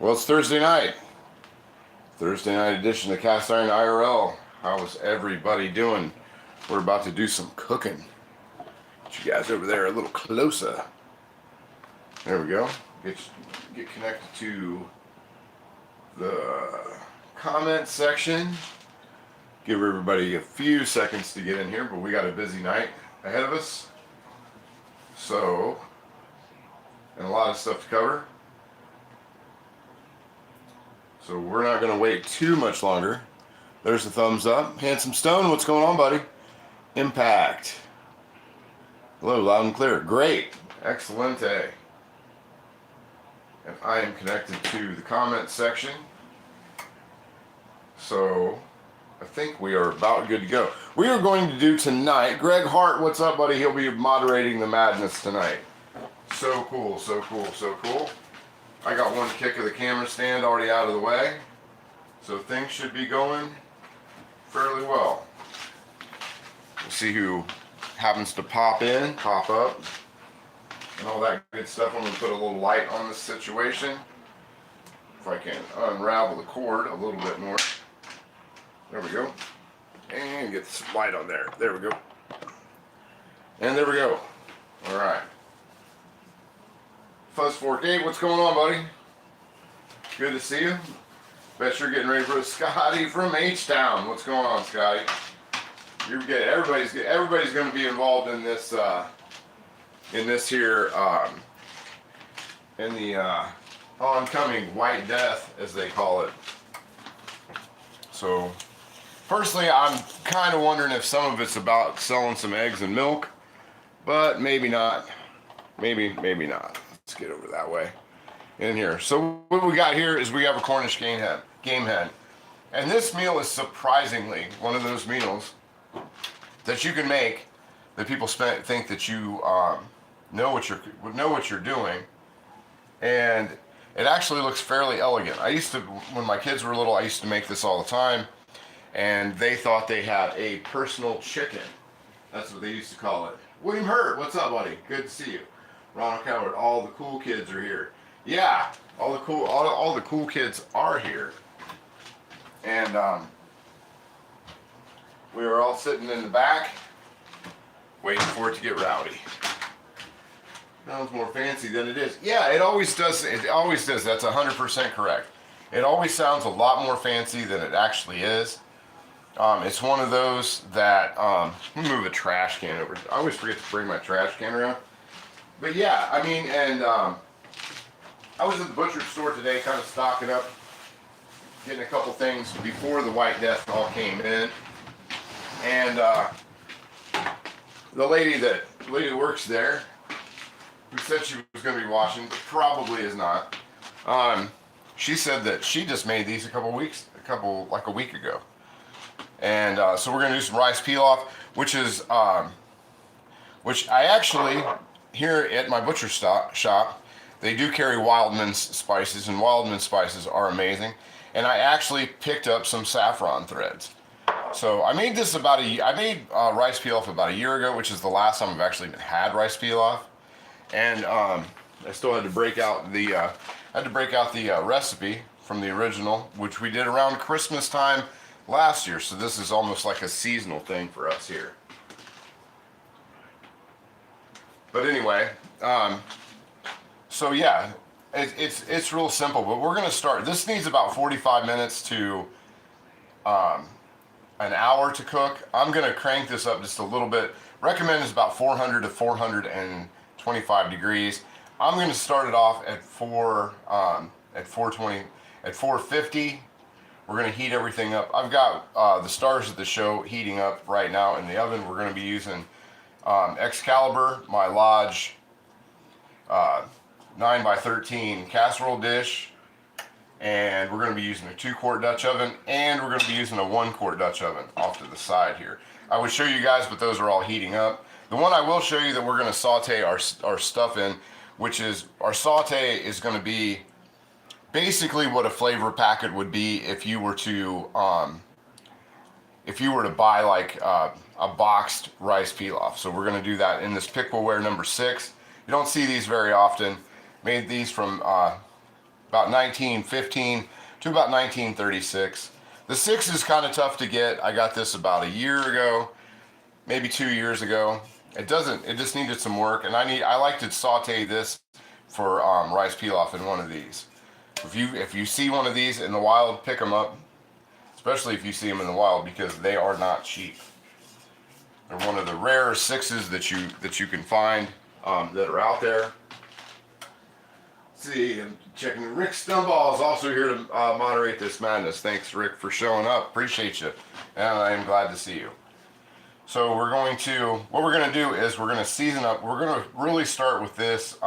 Well, it's Thursday night. Thursday night edition of Cast Iron IRL. How's everybody doing? We're about to do some cooking. Get you guys over there a little closer. There we go. Get connected to the comment section. Give everybody a few seconds to get in here, but we got a busy night ahead of us. So, and a lot of stuff to cover. So we're not going to wait too much longer. There's the thumbs up. Handsome Stone, what's going on, buddy? Impact. Hello, loud and clear. Great. Excelente. And I am connected to the comment section. So I think we are about good to go. We are going to do tonight, Greg Hart, what's up, buddy? He'll be moderating the madness tonight. So cool, so cool, so cool. I got one kick of the camera stand already out of the way, so things should be going fairly well. We'll see who happens to pop in, pop up, and all that good stuff. I'm going to put a little light on this situation. If I can unravel the cord a little bit more. There we go. And get some light on there. There we go. And there we go. All right. Fuzz48, what's going on, buddy? Good to see you. Bet you're getting ready for a Scotty from H-Town. What's going on, Scotty? You're good. Everybody's going to be involved in this here in the oncoming White Death, as they call it. So, personally, I'm kind of wondering if some of it's about selling some eggs and milk, but maybe not. Maybe not. Let's get over that way in here. So what we got here is we have a Cornish game hen. And this meal is surprisingly one of those meals that you can make that people think that you know what you're doing. And it actually looks fairly elegant. When my kids were little, I used to make this all the time. And they thought they had a personal chicken. That's what they used to call it. William Hurt, what's up, buddy? Good to see you. Ronald Coward, all the cool kids are here. Yeah, all the cool kids are here. And we were all sitting in the back, waiting for it to get rowdy. Sounds more fancy than it is. Yeah, it always does. It always does. That's 100% correct. It always sounds a lot more fancy than it actually is. It's one of those that let me move a trash can over. I always forget to bring my trash can around. But yeah, I mean, and I was at the butcher store today, kind of stocking up, getting a couple things before the White Death all came in. And the lady that works there, who said she was going to be washing, but probably is not. She said that she just made these like a week ago. And so we're going to do some rice pilaf, which I actually, here at my butcher shop, they do carry Wildman's spices, and Wildman's spices are amazing. And I actually picked up some saffron threads. So I made this I made rice pilaf about a year ago, which is the last time I've actually even had rice pilaf. And I still had to break out the recipe from the original, which we did around Christmas time last year. So this is almost like a seasonal thing for us here. But anyway, so yeah, it's real simple, but we're going to start. This needs about 45 minutes to an hour to cook. I'm going to crank this up just a little bit. Recommend is about 400 to 425 degrees. I'm going to start it off at 450. We're going to heat everything up. I've got the stars of the show heating up right now in the oven. We're going to be using Excalibur, my Lodge 9x13 casserole dish, and we're going to be using a 2-quart Dutch oven, and we're going to be using a 1-quart Dutch oven off to the side here. I would show you guys, but those are all heating up. The one I will show you that we're going to saute our stuff in, which is our saute is going to be basically what a flavor packet would be if you were to buy like a boxed rice pilaf. So we're going to do that in this pickleware number 6. You don't see these very often. Made these from about 1915 to about 1936. The 6 is kind of tough to get. I got this about a year ago, maybe 2 years ago. It just needed some work, and I like to saute this for rice pilaf in one of these. If you see one of these in the wild, pick them up, especially if you see them in the wild, because they are not cheap. They're one of the rare 6s that you can find that are out there. Let's see, I'm checking. Rick Stumbaugh is also here to moderate this madness. Thanks, Rick, for showing up. Appreciate you, and I am glad to see you. So what we're going to do is we're going to season up. We're going to really start with this,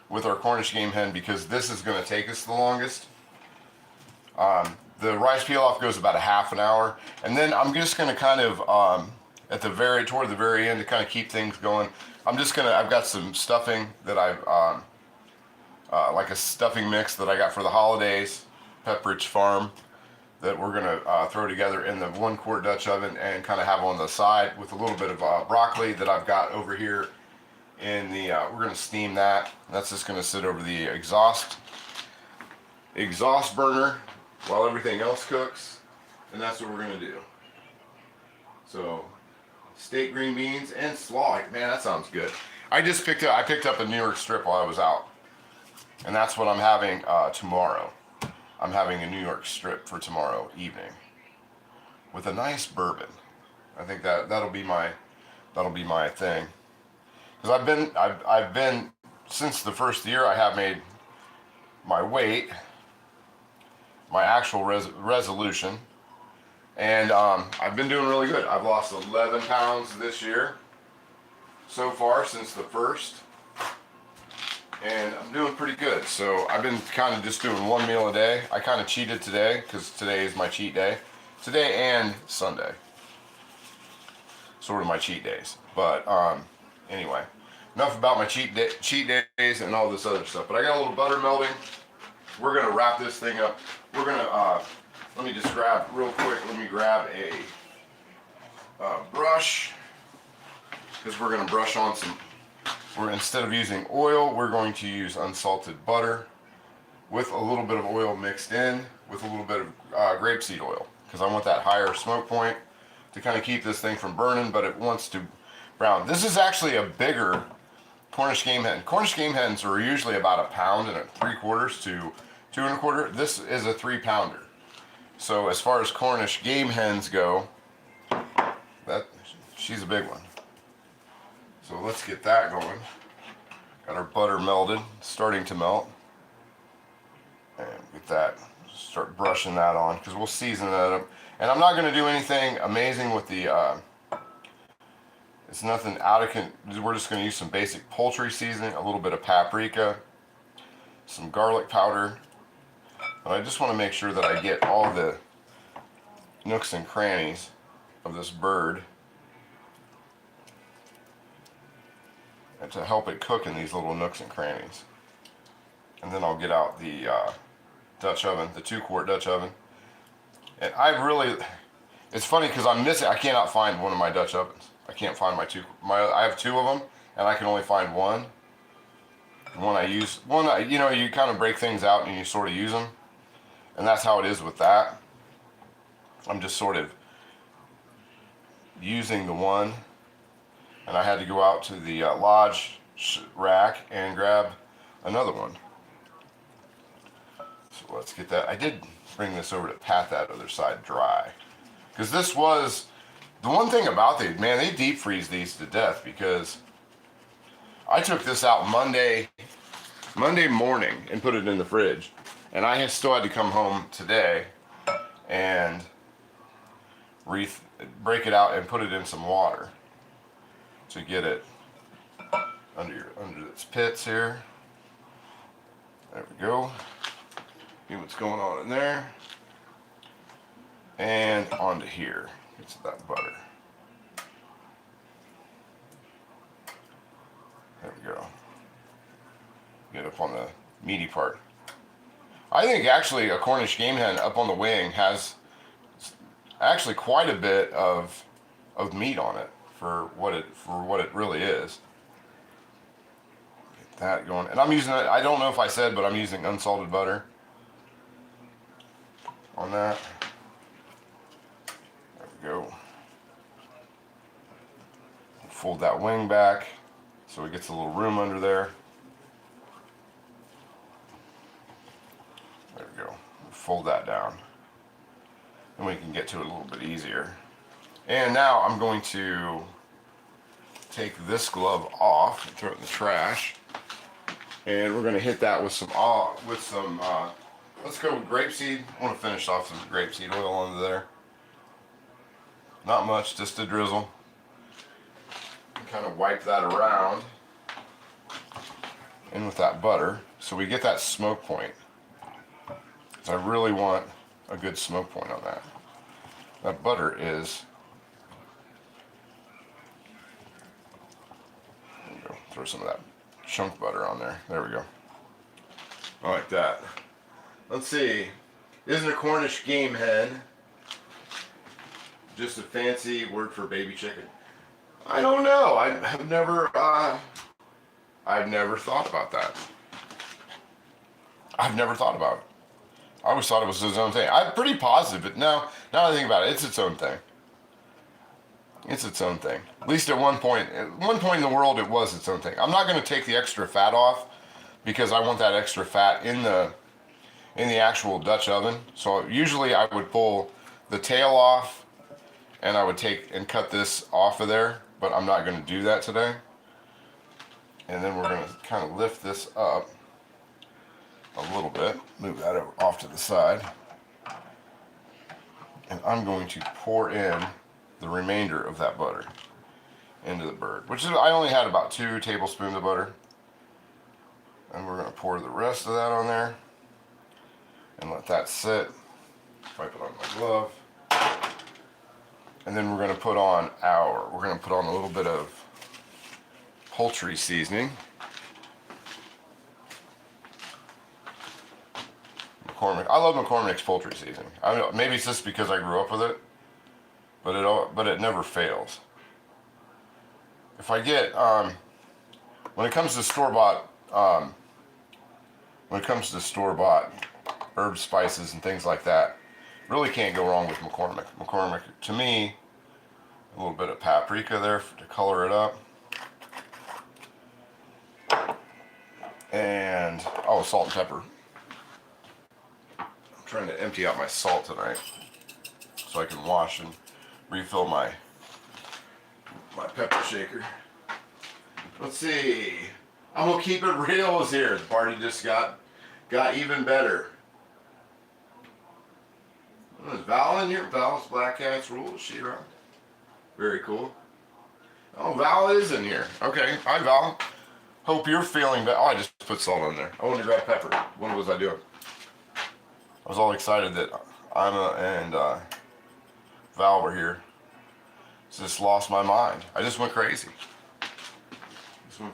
with our Cornish game hen, because this is going to take us the longest. The rice pilaf goes about a half an hour, and then I'm just going to kind of, toward the very end, to kind of keep things going, I've got some stuffing that I've, like a stuffing mix that I got for the holidays, Pepperidge Farm, that we're gonna throw together in the 1 quart Dutch oven and kind of have on the side with a little bit of broccoli that I've got over here in the, we're gonna steam that. That's just gonna sit over the exhaust burner while everything else cooks, and that's what we're gonna do. So, steak, green beans, and slaw. Man, that sounds good. I picked up a New York strip while I was out, and that's what I'm having tomorrow. I'm having a New York strip for tomorrow evening with a nice bourbon. I think that'll be my thing. Because I've been since the first year I have made my weight, my actual resolution, and I've been doing really good. I've lost 11 pounds this year so far since the first. And I'm doing pretty good. So I've been kind of just doing 1 meal a day. I kind of cheated today because today is my cheat day. Today and Sunday. Sort of my cheat days. But anyway, enough about my cheat days and all this other stuff. But I got a little butter melting. We're going to wrap this thing up. We're going to, let me just grab real quick. Let me grab a brush. Because we're going to brush on some. Instead of using oil, we're going to use unsalted butter with a little bit of oil mixed in with a little bit of grapeseed oil, because I want that higher smoke point to kind of keep this thing from burning, but it wants to brown. This is actually a bigger Cornish game hen. Cornish game hens are usually about 1.75 pounds to 2 1/4. This is a 3-pounder. So as far as Cornish game hens go, she's a big one. So let's get that going. Got our butter melted, starting to melt. And get that, start brushing that on, because we'll season that up. And I'm not going to do anything amazing with the, it's nothing we're just going to use some basic poultry seasoning, a little bit of paprika, some garlic powder. And I just want to make sure that I get all the nooks and crannies of this bird, and to help it cook in these little nooks and crannies. And then I'll get out the Dutch oven, the 2 quart Dutch oven. And it's funny because I cannot find one of my Dutch ovens. I can't find I have 2 of them, and I can only find one. You kind of break things out and you sort of use them. And that's how it is with that. I'm just sort of using the one. And I had to go out to the lodge rack and grab another one. So let's get that. I did bring this over to pat that other side dry. Because this was, the one thing about these, man, they deep freeze these to death, because I took this out Monday morning and put it in the fridge. And I still had to come home today and break it out and put it in some water to get it under its pits here. There we go. See what's going on in there. And onto here. Get to that butter. There we go. Get up on the meaty part. I think actually a Cornish game hen up on the wing has actually quite a bit of meat on it for what it really is. Get that going. And I'm using it, I don't know if I said, but I'm using unsalted butter on that. There we go. Fold that wing back so it gets a little room under there. There we go. Fold that down. And we can get to it a little bit easier. And now I'm going to take this glove off and throw it in the trash. And we're going to hit that with some let's go with grapeseed. I want to finish off some grapeseed oil under there. Not much, just a drizzle. Kind of wipe that around in with that butter so we get that smoke point. So I really want a good smoke point on that. That butter is, there we go. Throw some of that chunk butter on there. There we go. I like that. Let's see. Isn't a Cornish game hen just a fancy word for baby chicken? I don't know. I've never thought about that. I've never thought about it. I always thought it was its own thing. I'm pretty positive, but now I think about it, it's its own thing. It's its own thing. At least at one point in the world, it was its own thing. I'm not going to take the extra fat off because I want that extra fat in the actual Dutch oven. So usually I would pull the tail off and I would take and cut this off of there. But I'm not going to do that today. And then we're going to kind of lift this up a little bit. Move that over off to the side. And I'm going to pour in the remainder of that butter into the bird. Which is, I only had about 2 tablespoons of butter. And we're going to pour the rest of that on there. And let that sit. Wipe it on my glove. And then we're going to put on a little bit of poultry seasoning. McCormick. I love McCormick's poultry seasoning. I don't know, maybe it's just because I grew up with it, but it never fails. If I get when it comes to store-bought herb spices and things like that, really can't go wrong with McCormick. McCormick, to me, a little bit of paprika there to color it up. And, salt and pepper. I'm trying to empty out my salt tonight so I can wash and refill my pepper shaker. Let's see. I'm gonna keep it real here. The party just got even better. Is Val in here? Val's Black Cats Rule. Is she around? Very cool. Oh, Val is in here. Okay. Hi, Val. Hope you're feeling better. Oh, I just put salt on there. I wanted to grab pepper. What was I doing? I was all excited that Anna and Val were here. Just lost my mind. I just went crazy. So we're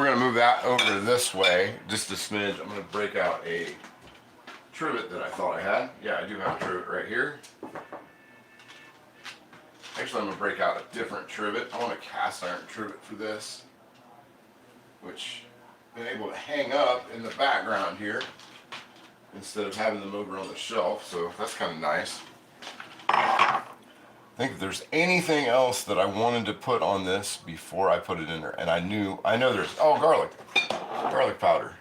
going to move that over this way, just a smidge. I'm going to break out a trivet that I thought I had. Yeah, I do have a trivet right here. Actually, I'm going to break out a different trivet. I want a cast iron trivet for this, which I've been able to hang up in the background here instead of having them over on the shelf, so that's kind of nice. I think if there's anything else that I wanted to put on this before I put it in there, and I know there's, garlic powder.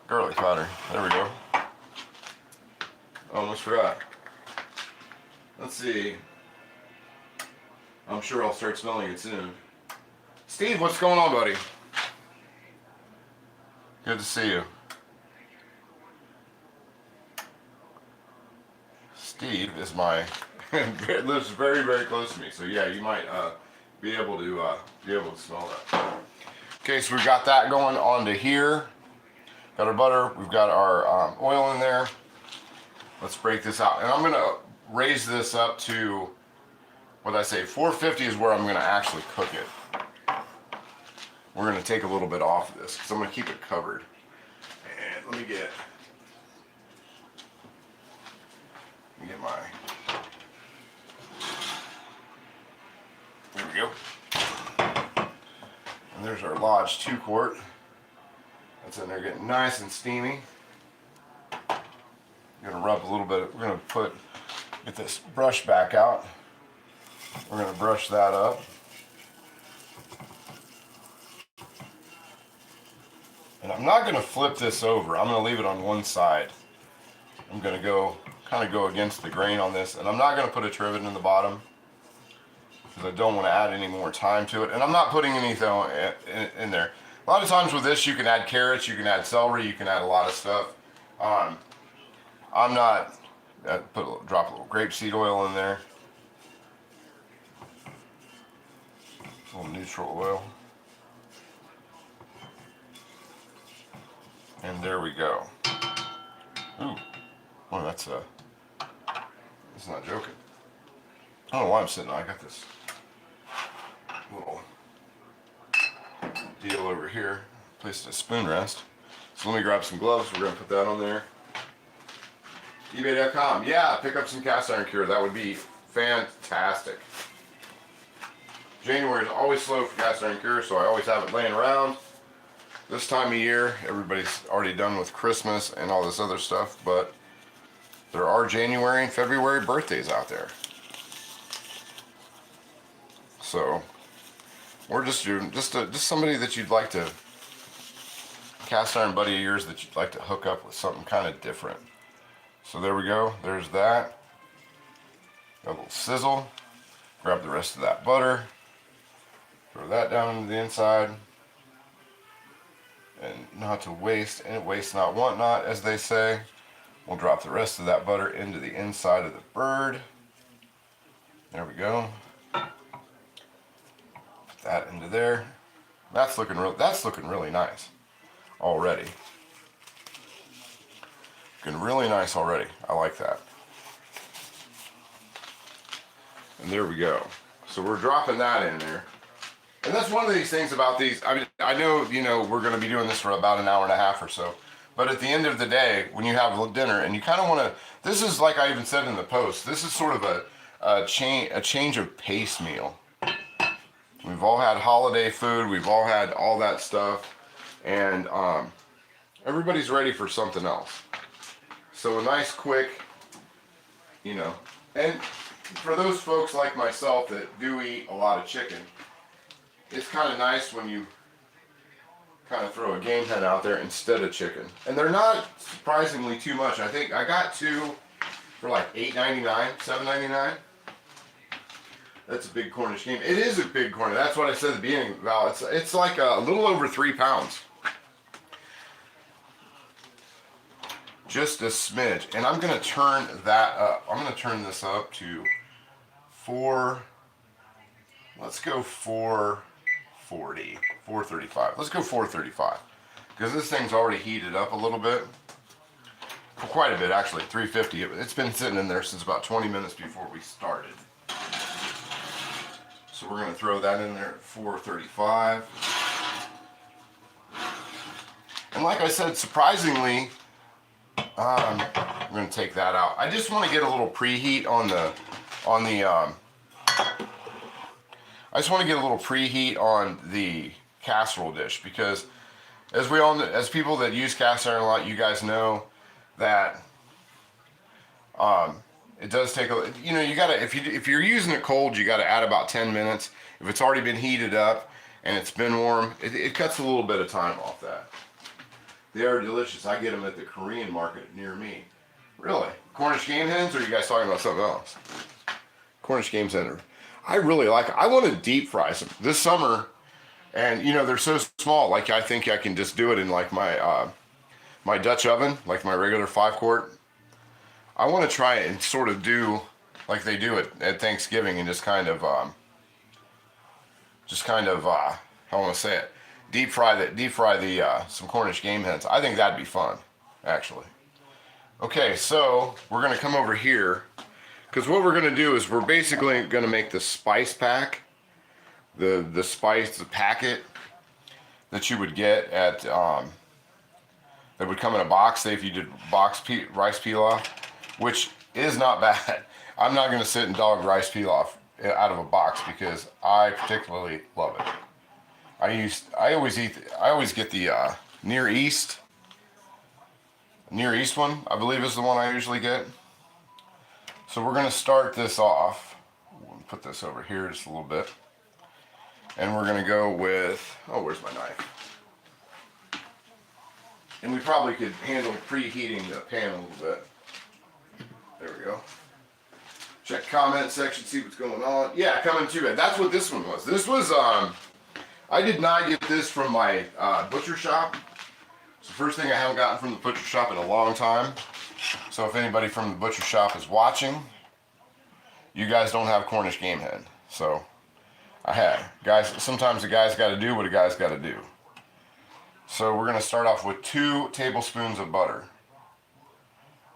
Garlic powder, there we go. Almost forgot. Let's see. I'm sure I'll start smelling it soon. Steve, what's going on, buddy? Good to see you. Steve is lives very, very close to me, so yeah, you might be able to smell that. Okay, so we've got that going on to here. Got our butter, we've got our oil in there. Let's break this out, and I'm gonna raise this up to, what did I say, 450 is where I'm gonna actually cook it. We're gonna take a little bit off of this because I'm gonna keep it covered. And let me get my, there we go. And there's our Lodge 2 quart. That's in there getting nice and steamy. We're gonna rub a little bit. We're gonna get this brush back out. We're gonna brush that up. And I'm not gonna flip this over. I'm gonna leave it on one side. I'm gonna kind of go against the grain on this, and I'm not gonna put a trivet in the bottom because I don't want to add any more time to it. And I'm not putting anything in there. A lot of times with this, you can add carrots, you can add celery, you can add a lot of stuff. I'm not. Drop a little grapeseed oil in there. A little neutral oil. And there we go. Ooh, well that's not joking. I don't know why I'm sitting. I got this little deal over here. Placed a spoon rest. So let me grab some gloves. We're gonna put that on there. eBay.com. Yeah, pick up some cast iron cure. That would be fantastic. January is always slow for cast iron cure, so I always have it laying around. This time of year, everybody's already done with Christmas and all this other stuff, but there are January and February birthdays out there. So, or just somebody that you'd like to, cast iron buddy of yours that you'd like to hook up with something kind of different. So there we go. There's that. Got a little sizzle. Grab the rest of that butter. Throw that down into the inside. And not to waste, and waste not, want not, as they say. We'll drop the rest of that butter into the inside of the bird. There we go. Put that into there. That's looking really nice already. Looking really nice already. I like that. And there we go. So we're dropping that in there. And that's one of these things about these. I mean, I know, we're going to be doing this for about an hour and a half or so. But at the end of the day, when you have dinner and you kind of want to, this is like I even said in the post, this is sort of a change of pace meal. We've all had holiday food. We've all had all that stuff. And everybody's ready for something else. So a nice quick, and for those folks like myself that do eat a lot of chicken, it's kind of nice when you kind of throw a game hen out there instead of chicken. And they're not surprisingly too much. I think I got 2 for like $8.99, $7.99. That's a big Cornish game. It is a big Cornish. That's what I said at the beginning, Val. It's like a little over 3 pounds. Just a smidge. And I'm going to turn that up. I'm going to turn this up to 4. Let's go 440, 435. Let's go 435. Because this thing's already heated up a little bit. For quite a bit, actually. 350. It's been sitting in there since about 20 minutes before we started. So we're going to throw that in there at 435. And like I said, surprisingly, we're going to take that out. I just want to get a little preheat on the I just want to get a little preheat on the casserole dish, because as we all know, as people that use cast iron a lot, you guys know that it does take a, you gotta, if you're using it cold, you gotta add about 10 minutes. If it's already been heated up and it's been warm, it cuts a little bit of time off that. They are delicious. I get them at the Korean market near me. Really? Cornish game hens, or are you guys talking about something else? Cornish game hens. I really like it. I want to deep fry some this summer, and they're so small. Like, I think I can just do it in like my my Dutch oven, like my regular 5-quart. I want to try it and sort of do like they do it at Thanksgiving, and just kind of how I want to say it, deep fry the some Cornish game hens. I think that'd be fun, actually. Okay, so we're gonna come over here. Because what we're going to do is we're basically going to make the spice pack, the packet that you would get at, that would come in a box, say if you did box rice pilaf, which is not bad. I'm not going to sit and dog rice pilaf out of a box because I particularly love it. I always get the Near East one, I believe is the one I usually get. So we're gonna start this off. We'll put this over here just a little bit. And we're gonna go with, oh, where's my knife? And we probably could handle preheating the pan a little bit. There we go. Check comment section, see what's going on. Yeah, coming to it. That's what this one was. This was, I did not get this from my butcher shop. It's the first thing I haven't gotten from the butcher shop in a long time. So if anybody from the butcher shop is watching, you guys don't have Cornish game hen. So I had. Guys, sometimes a guy's got to do what a guy's got to do. So we're going to start off with 2 tablespoons of butter.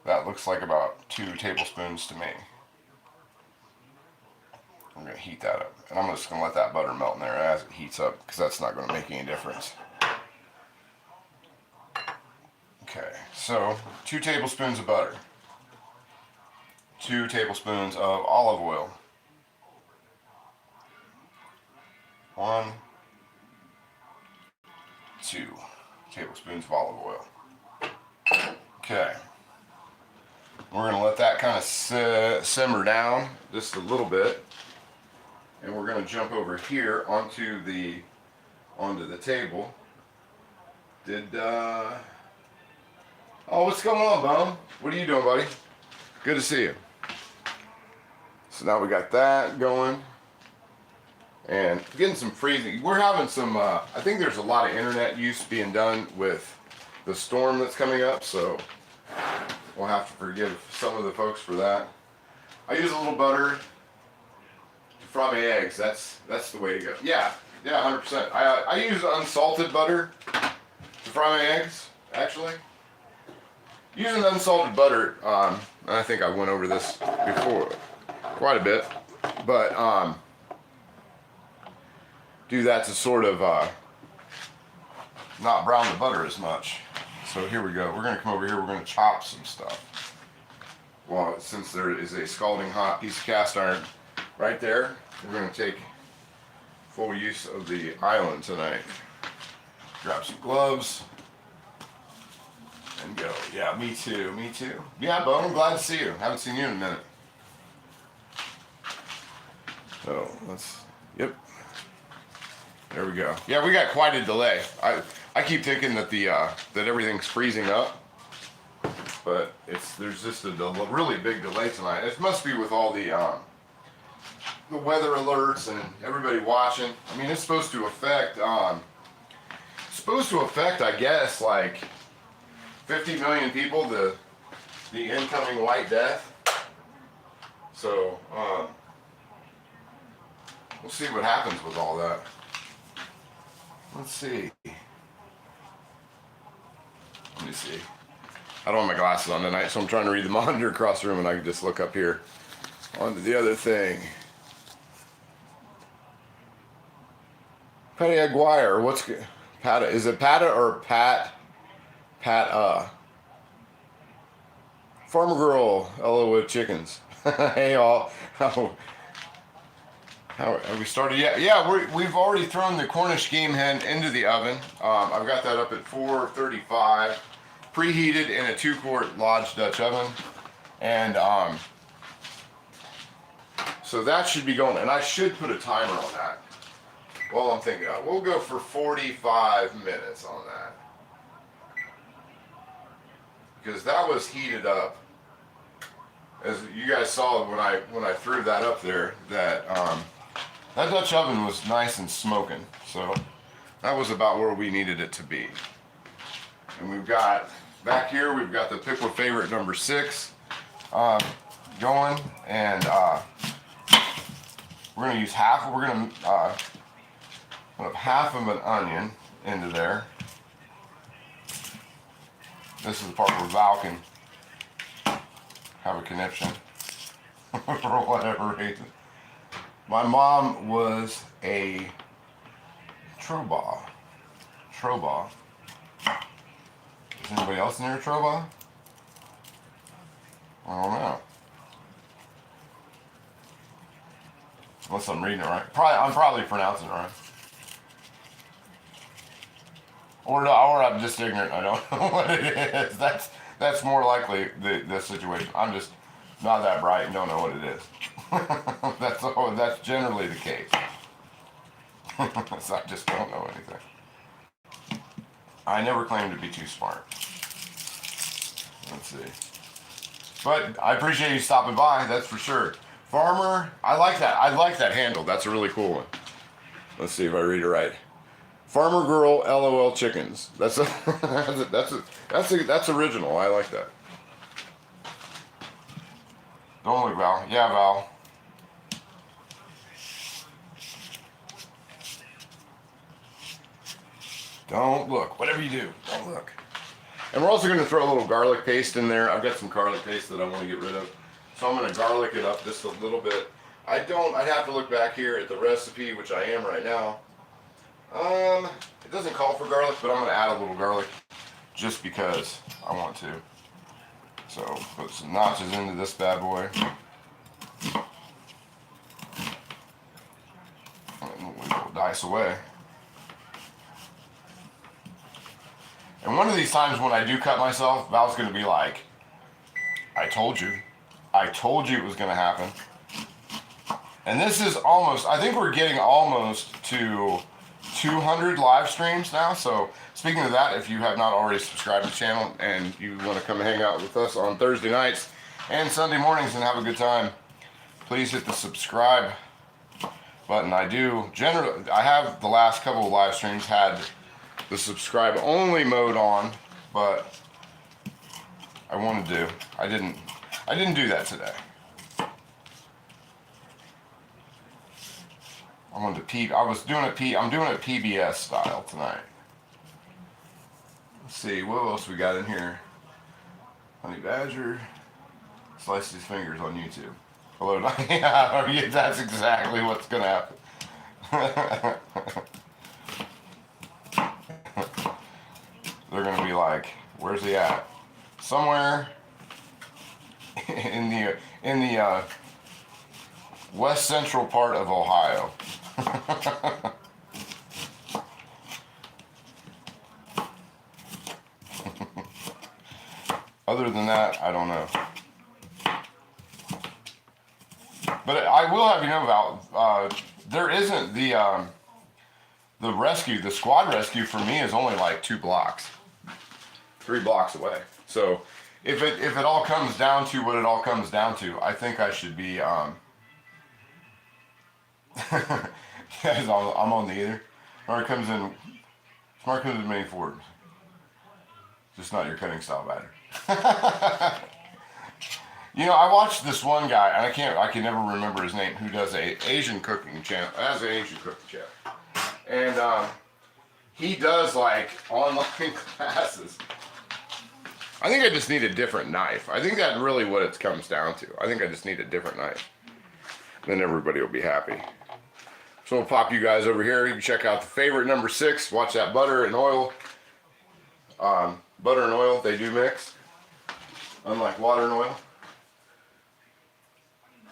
That looks like about 2 tablespoons to me. I'm going to heat that up. And I'm just going to let that butter melt in there as it heats up, because that's not going to make any difference. Okay, so 2 tablespoons of butter. 2 tablespoons of olive oil. 1, 2 tablespoons of olive oil. Okay. We're going to let that kind of simmer down just a little bit. And we're going to jump over here onto the table. Oh, what's going on, Bone? What are you doing, buddy? Good to see you. So now we got that going. And getting some freezing. We're having some, I think there's a lot of internet use being done with the storm that's coming up, so we'll have to forgive some of the folks for that. I use a little butter to fry my eggs. That's the way to go. Yeah, 100%. I use unsalted butter to fry my eggs, actually. Using unsalted butter, I think I went over this before quite a bit, but do that to sort of not brown the butter as much. So here we go. We're going to come over here. We're going to chop some stuff. Well, since there is a scalding hot piece of cast iron right there, we're going to take full use of the island tonight. Grab some gloves and go. Yeah, me too. Me too. Yeah, Bo, I'm glad to see you. Haven't seen you in a minute. So let's. Yep. There we go. Yeah, we got quite a delay. I keep thinking that that everything's freezing up, but there's just a really big delay tonight. It must be with all the weather alerts and everybody watching. I mean, it's supposed to affect I guess, like 50 million people. The incoming White Death. So we'll see what happens with all that. Let's see. Let me see. I don't have my glasses on tonight, so I'm trying to read the monitor across the room, and I can just look up here onto the other thing. Patty Aguirre, what's good? Pata? Is it Pata or Pat? Farmer Girl, hello with chickens. Hey all. How have we started yet? Yeah, we've already thrown the Cornish game hen into the oven. I've got that up at 435, preheated in a 2-quart Lodge Dutch oven, and so that should be going. And I should put a timer on that. Well, I'm thinking we'll go for 45 minutes on that, because that was heated up. As you guys saw when I threw that up there, that Dutch oven was nice and smoking, so that was about where we needed it to be. And we've got, back here, we've got the Pickle Favorite number 6 going, and we're going to use half of half of an onion into there. This is the part where Val can have a conniption for whatever reason. My mom was a Troba. Is anybody else near a Troba? I don't know. Unless I'm reading it right. I'm probably pronouncing it right. or I'm just ignorant. I don't know what it is. That's more likely the situation. I'm just not that bright and don't know what it is. That's generally the case. So I just don't know anything. I never claimed to be too smart. Let's see. But I appreciate you stopping by, that's for sure. Farmer, I like that. I like that handle. That's a really cool one. Let's see if I read it right. Farmer Girl LOL Chickens. That's original. I like that. Don't look, Val. Yeah, Val. Don't look. Whatever you do, don't look. And we're also going to throw a little garlic paste in there. I've got some garlic paste that I want to get rid of. So I'm going to garlic it up just a little bit. I'd have to look back here at the recipe, which I am right now. It doesn't call for garlic, but I'm going to add a little garlic just because I want to. So put some notches into this bad boy. And we'll dice away. And one of these times when I do cut myself, Val's going to be like, I told you. I told you it was going to happen. And this is almost, I think we're getting almost to 200 live streams now. So speaking of that, if you have not already subscribed to the channel and you want to come and hang out with us on Thursday nights and Sunday mornings and have a good time, please hit the subscribe button. I have the last couple of live streams had the subscribe only mode on, but I didn't do that today. I'm doing it PBS style tonight. Let's see, what else we got in here? Honey Badger. Slice his fingers on YouTube. Hello, yeah, that's exactly what's gonna happen. They're gonna be like, where's he at? Somewhere in the west central part of Ohio. Other than that, I don't know. But I will have you know, Val, there isn't the squad rescue for me is only like 2 blocks. 3 blocks away. So if it all comes down to what it all comes down to, I think I should be I'm on the either. Smart comes in many forms. Just not your cutting style batter. You know, I watched this one guy, and I can never remember his name, who does a Asian cooking channel, has an Asian cooking channel. And he does like online classes. I think I just need a different knife. I think that's really what it comes down to. I think I just need a different knife. Then everybody will be happy. So we'll pop you guys over here. You can check out the favorite number 6. Watch that butter and oil. Butter and oil, they do mix. Unlike water and oil.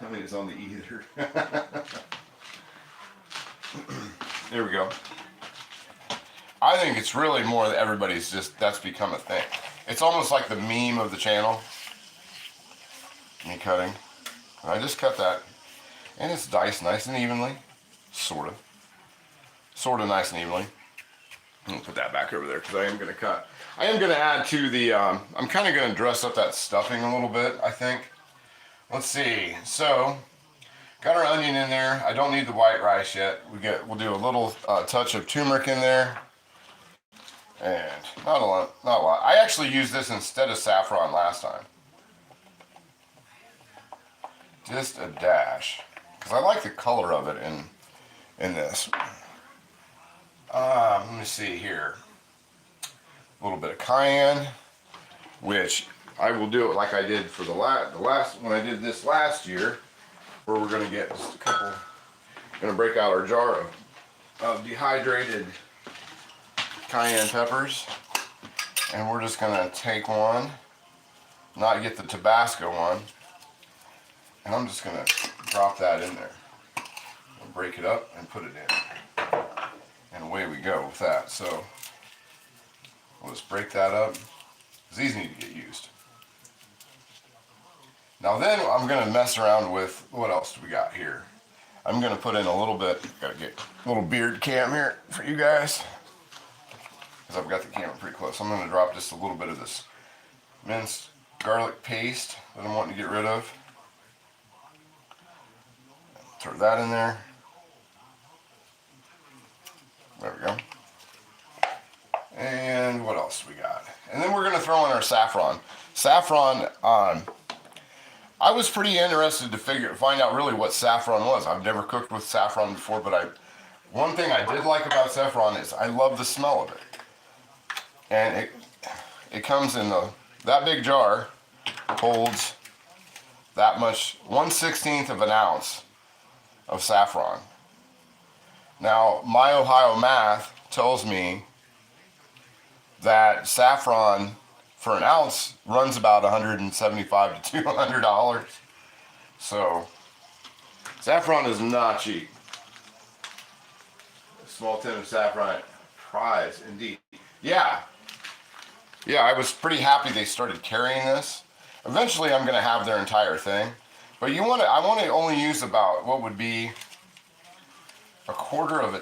I mean, it's on the either. There we go. I think it's really more that everybody's that's become a thing. It's almost like the meme of the channel. Me cutting. And I just cut that. And it's diced nice and evenly. Sort of nice and evenly. I'm going to put that back over there because I am going to cut. I am going to add to the, I'm kind of going to dress up that stuffing a little bit, I think. Let's see. So, got our onion in there. I don't need the white rice yet. We'll do a little touch of turmeric in there. And not a lot. I actually used this instead of saffron last time. Just a dash. Because I like the color of it in this. Let me see here. A little bit of cayenne, which I will do it like I did for the last when I did this last year, where we're going to get just a couple. Going to break out our jar of dehydrated cayenne peppers, and we're just going to take one, not get the Tabasco one, and I'm just going to drop that in there. I'll break it up and put it in. And away we go with that. So We'll just break that up, because these need to get used. Now then I'm going to mess around with, what else do we got here? I'm going to put in a little bit, got to get a little beard cam here for you guys, because I've got the camera pretty close. I'm going to drop just a little bit of this minced garlic paste that I'm wanting to get rid of. Throw that in there. There we go. And what else we got? And then we're going to throw in our saffron. Saffron, I was pretty interested to find out really what saffron was. I've never cooked with saffron before, but one thing I did like about saffron is I love the smell of it. And it comes in that big jar, holds that much, 1/16 of an ounce of saffron. Now, my Ohio math tells me that saffron for an ounce runs about $175 to $200. So, saffron is not cheap. A small tin of saffron, prize indeed. Yeah, I was pretty happy they started carrying this. Eventually, I'm going to have their entire thing. But I want to only use about what would be a quarter of a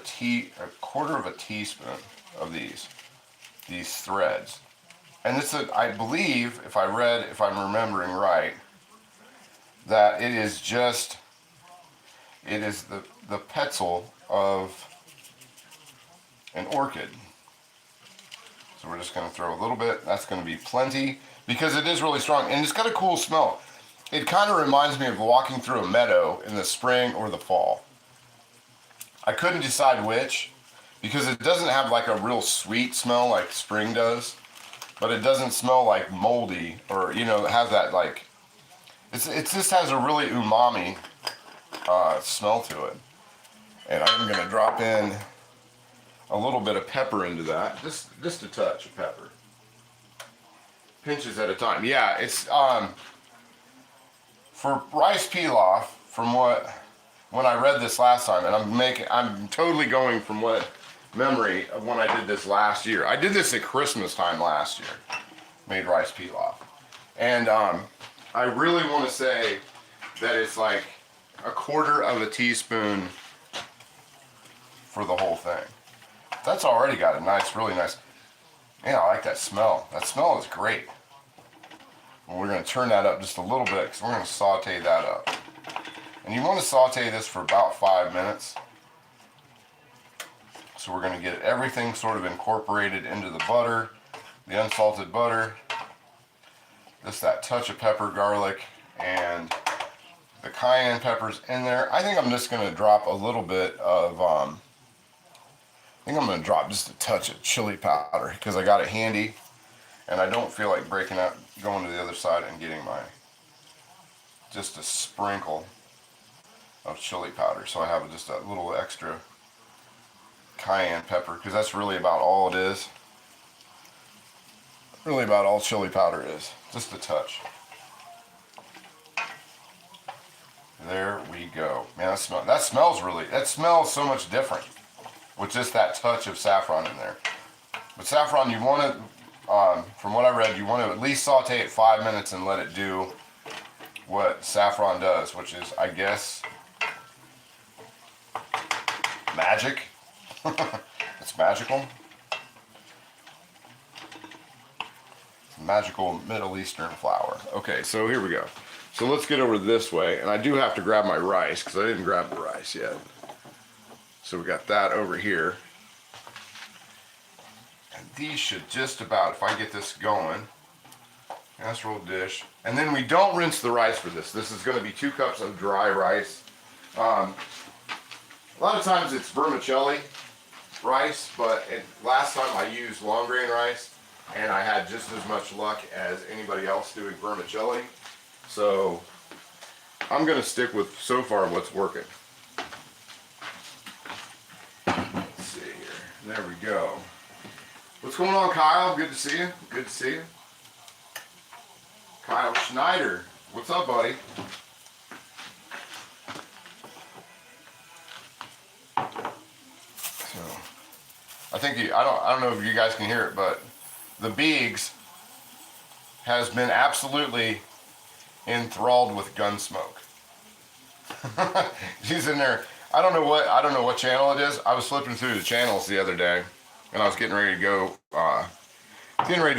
teaspoon of these threads. And I believe, if I'm remembering right, that it is the petal of an orchid. So we're just going to throw a little bit. That's going to be plenty, because it is really strong, and it's got a cool smell. It kind of reminds me of walking through a meadow in the spring or the fall. I couldn't decide which, because it doesn't have like a real sweet smell like spring does, but it doesn't smell like moldy, or it has that like, it just has a really umami smell to it. And I'm going to drop in a little bit of pepper into that, just a touch of pepper, pinches at a time. Yeah, it's for rice pilaf, when I read this last time, and I'm totally going from what memory of when I did this last year. I did this at Christmas time last year, made rice pilaf. And I really want to say that it's like a quarter of a teaspoon for the whole thing. That's already got a really nice, I like that smell. That smell is great. And we're going to turn that up just a little bit, because we're going to saute that up. And you want to saute this for about 5 minutes. So we're going to get everything sort of incorporated into the butter, the unsalted butter, just that touch of pepper, garlic, and the cayenne peppers in there. I think I'm just going to drop a little bit of, I think I'm going to drop just a touch of chili powder, because I got it handy, and I don't feel like breaking up, going to the other side and getting just a sprinkle of chili powder. So I have just a little extra cayenne pepper, because that's really about all it is. Really about all chili powder is. Just a touch. There we go. Man, that smells so much different with just that touch of saffron in there. But saffron, you want to, from what I read, you want to at least saute it 5 minutes and let it do what saffron does, which is, I guess, magic. It's magical. It's magical Middle Eastern flour. Okay, so here we go. So let's get over this way, and I do have to grab my rice, because I didn't grab the rice yet. So we got that over here. And these should just about, if I get this going, casserole dish. And then we don't rinse the rice for this. This is going to be 2 cups of dry rice. A lot of times it's vermicelli rice, but last time I used long grain rice, and I had just as much luck as anybody else doing vermicelli. So I'm going to stick with, so far, what's working. Let's see here. There we go. What's going on, Kyle? Good to see you. Good to see you. Kyle Schneider. What's up, buddy? So, I think I don't know if you guys can hear it, but the Biggs has been absolutely enthralled with Gunsmoke. She's in there. I don't know what channel it is. I was flipping through the channels the other day, and I was getting ready to go. I was getting ready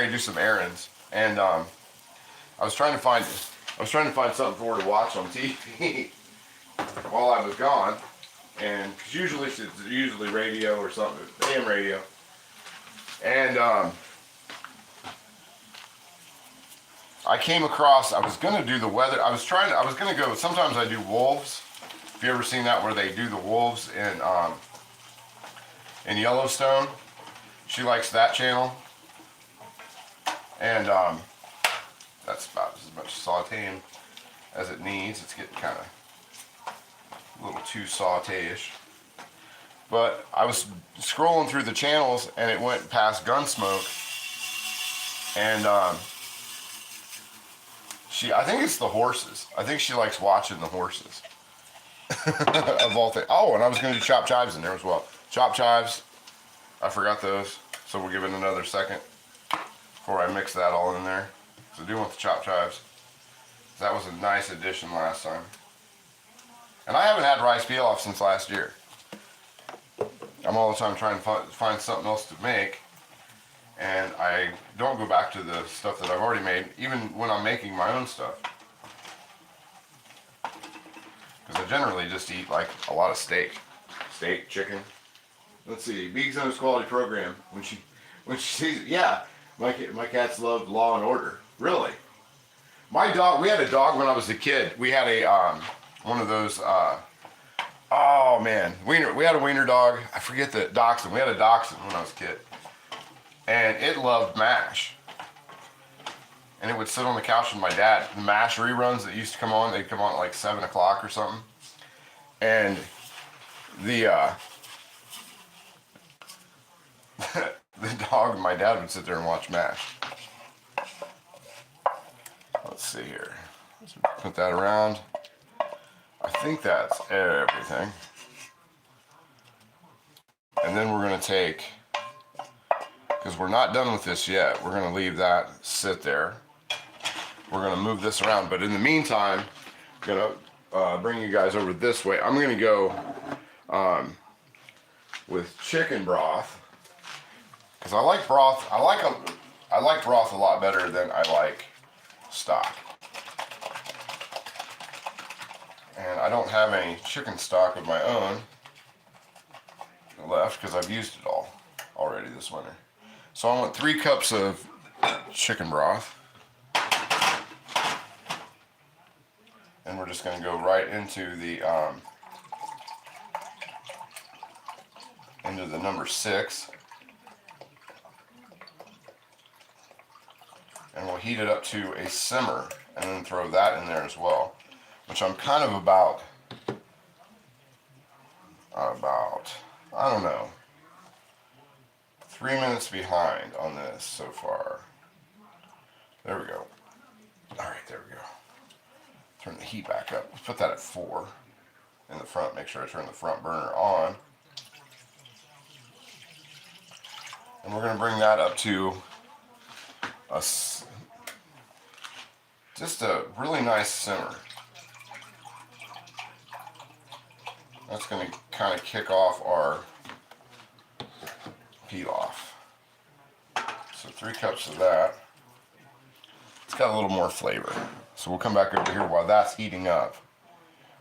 to do some errands, and I was trying to find something for her to watch on TV while I was gone. And usually it's usually radio or something, AM radio. And I came across, I was gonna do the weather. I was gonna go. Sometimes I do wolves. Have you ever seen that where they do the wolves in Yellowstone? She likes that channel. And that's about as much sauteing as it needs. It's getting kind of a little too saute-ish. But I was scrolling through the channels and it went past Gunsmoke. And I think it's the horses. I think she likes watching the horses. Of all things. Oh, and I was going to do chop chives in there as well. Chop chives. I forgot those. So we'll give it another second before I mix that all in there. So do want the chop chives. That was a nice addition last time. And I haven't had rice pilaf since last year. I'm all the time trying to find something else to make. And I don't go back to the stuff that I've already made, even when I'm making my own stuff. Because I generally just eat like a lot of steak, chicken. Let's see, Biggs on his quality program. When she sees it, yeah, my cats love Law and Order. Really, my dog. We had a dog when I was a kid. We had a one of those. Oh man, wiener. We had a wiener dog. I forget the dachshund. We had a dachshund when I was a kid, and it loved MASH. And it would sit on the couch with my dad. The MASH reruns that used to come on, they'd come on at like 7 o'clock or something. And the the dog and my dad would sit there and watch MASH. Let's see here. So put that around. I think that's everything. And then we're going to take, because we're not done with this yet, we're going to leave that sit there. We're going to move this around, but in the meantime, I'm going to bring you guys over this way. I'm going to go with chicken broth, because I like broth. I like broth a lot better than I like stock. And I don't have any chicken stock of my own left because I've used it all already this winter. So I want 3 cups of chicken broth. And we're just going to go right into the number 6. And we'll heat it up to a simmer and then throw that in there as well, which I'm kind of about I don't know, 3 minutes behind on this so far. There we go. All right, there we go. Turn the heat back up. Let's put that at 4 in the front. Make sure I turn the front burner on. And we're going to bring that up to just a really nice simmer. That's going to kind of kick off our pilaf. So 3 cups of that. It's got a little more flavor. So we'll come back over here while that's heating up,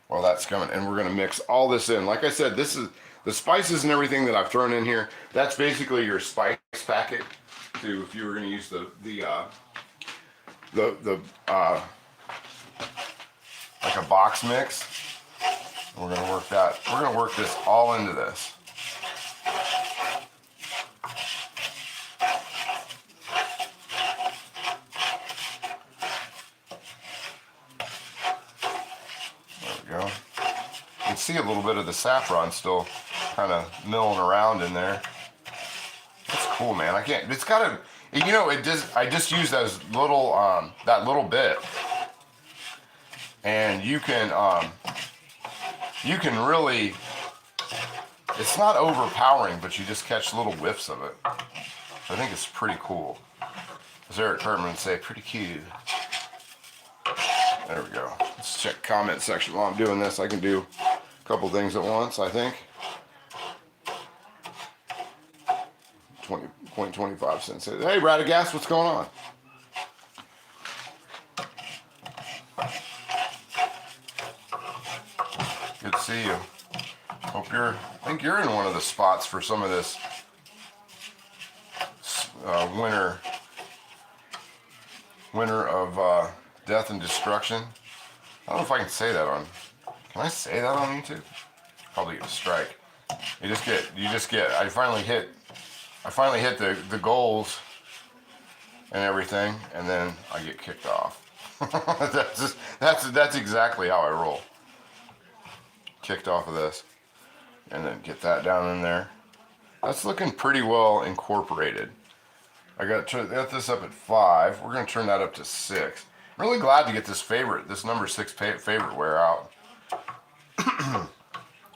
while that's coming, and we're going to mix all this in. Like I said, this is the spices and everything that I've thrown in here. That's basically your spice packet. To if you were going to use the like a box mix. We're going to work that. We're going to work this all into this. See a little bit of the saffron still kind of milling around in there. It's cool, man. I can't. It's got a. You know, it just. I just use those little that little bit, and you can really. It's not overpowering, but you just catch little whiffs of it. I think it's pretty cool. As Eric Cartman would say, pretty cute. There we go. Let's check comment section while I'm doing this. I can do a couple things at once, I think. 20.25 cents. Hey, Radagast, what's going on? Good to see you. Hope I think you're in one of the spots for some of this winter of death and destruction. I don't know if I can say that on. Can I say that on YouTube? Probably get a strike. You just get. I finally hit the goals and everything, and then I get kicked off. That's exactly how I roll. Kicked off of this, and then get that down in there. That's looking pretty well incorporated. I got this up at 5. We're gonna turn that up to 6. I'm really glad to get this number 6 favorite wear out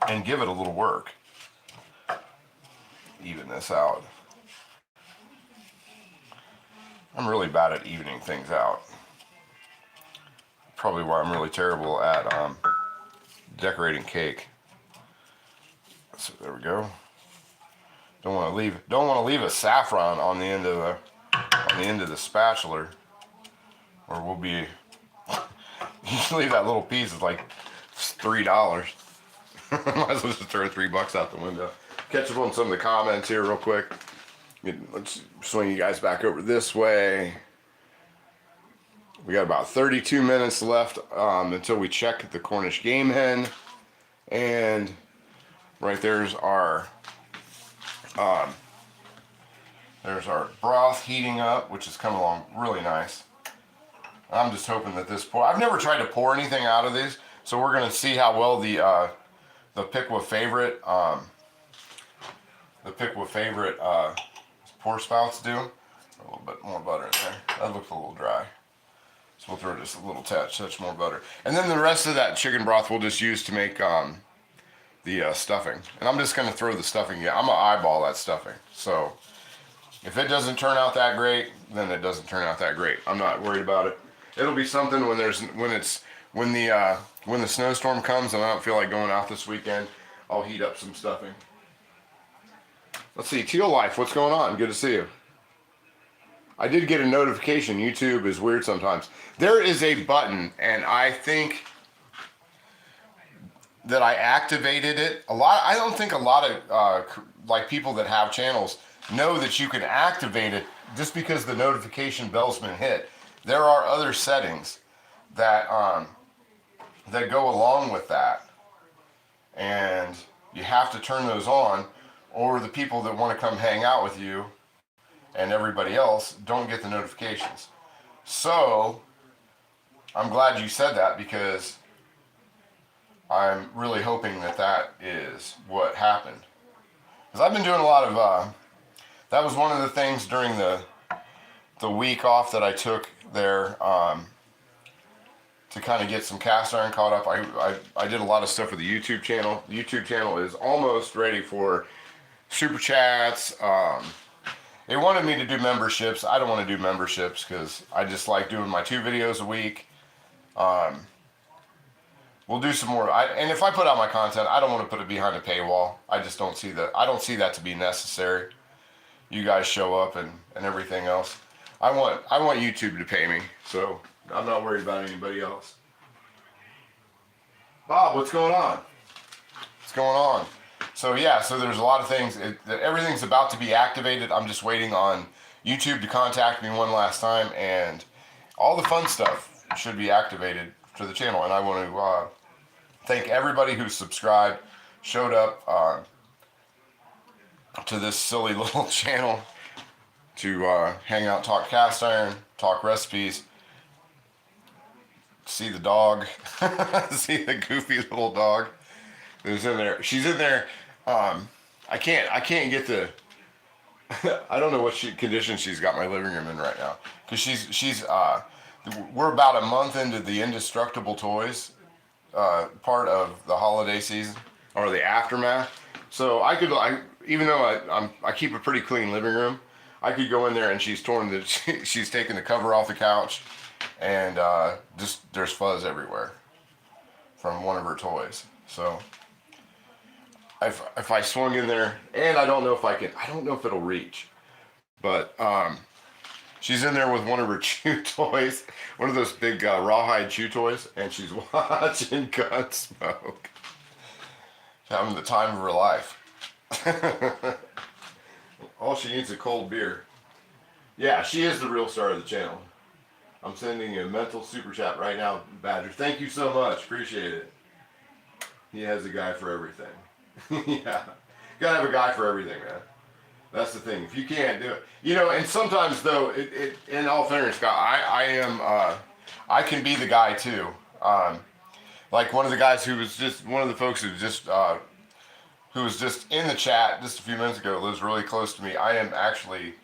and give it a little work. Even this out. I'm really bad at evening things out. Probably why I'm really terrible at decorating cake. So there we go. Don't want to leave a saffron on the end of the spatula, or we'll be. You leave that little piece, it's like $3. Might as well just throw $3 out the window. Catch up on some of the comments here real quick. Let's swing you guys back over this way. We got about 32 minutes left until we check the Cornish game hen, and right there's our broth heating up, which is coming along really nice. I'm just hoping that this pour. I've never tried to pour anything out of these, so we're gonna see how well the Pickwa favorite pour spouts do. A little bit more butter in there. That looks a little dry. So we'll throw just a little touch more butter. And then the rest of that chicken broth we'll just use to make the stuffing. And I'm just going to throw the stuffing. Yeah, I'm going to eyeball that stuffing. So if it doesn't turn out that great, then it doesn't turn out that great. I'm not worried about it. It'll be something when the snowstorm comes and I don't feel like going out this weekend, I'll heat up some stuffing. Let's see, Teal Life, what's going on? Good to see you. I did get a notification. YouTube is weird sometimes. There is a button, and I think that I activated it. I don't think a lot of like people that have channels know that you can activate it just because the notification bell's been hit. There are other settings that that go along with that, and you have to turn those on, or the people that want to come hang out with you and everybody else don't get the notifications. So I'm glad you said that, because I'm really hoping that that is what happened. Because I've been doing a lot of that was one of the things during the week off that I took there to kind of get some cast iron caught up. I did a lot of stuff with the YouTube channel. The YouTube channel is almost ready for super chats. They wanted me to do memberships. I don't want to do memberships because I just like doing my 2 videos a week. We'll do some more. And if I put out my content, I don't want to put it behind a paywall. I just don't see that. I don't see that to be necessary. You guys show up and everything else. I want YouTube to pay me, so I'm not worried about anybody else. Bob, what's going on? What's going on? So yeah, so there's a lot of things. Everything's about to be activated. I'm just waiting on YouTube to contact me one last time, and all the fun stuff should be activated to the channel. And I want to thank everybody who subscribed, showed up to this silly little channel to hang out, talk cast iron, talk recipes, see the dog, see the goofy little dog who's in there. She's in there. I can't get the. I don't know what condition she's got my living room in right now, because she's we're about a month into the indestructible toys part of the holiday season, or the aftermath. So even though I keep a pretty clean living room, I could go in there and she's torn the, she's taken the cover off the couch, and just there's fuzz everywhere from one of her toys. So if I swung in there, and I don't know if I don't know if it'll reach, but she's in there with one of her chew toys, one of those big rawhide chew toys, and she's watching Gunsmoke, having the time of her life. All she needs is a cold beer. Yeah, she is the real star of the channel. I'm sending you a mental super chat right now, Badger. Thank you so much. Appreciate it. He has a guy for everything. Yeah. Gotta have a guy for everything, man. That's the thing. If you can't do it, you know. And sometimes, though, in all fairness, Scott, I can be the guy too. Like one of the guys who was just one of the folks who was just in the chat just a few minutes ago, lives really close to me. I am actually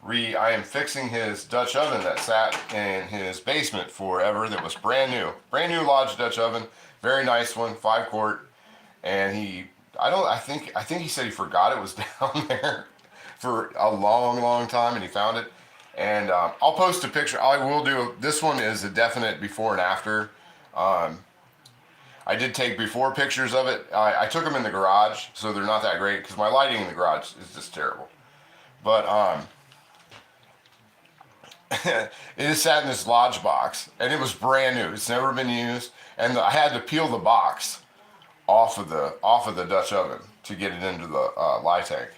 I am fixing his Dutch oven that sat in his basement forever. That was brand new Lodge Dutch oven, very nice one, 5-quart, and I think he said he forgot it was down there for a long time, and he found it. And I'll post a picture. I will do. This one is a definite before and after. I did take before pictures of it. I took them in the garage, so they're not that great because my lighting in the garage is just terrible. But it is sat in this Lodge box, and it was brand new. It's never been used, and I had to peel the box off of the Dutch oven to get it into the lye tank.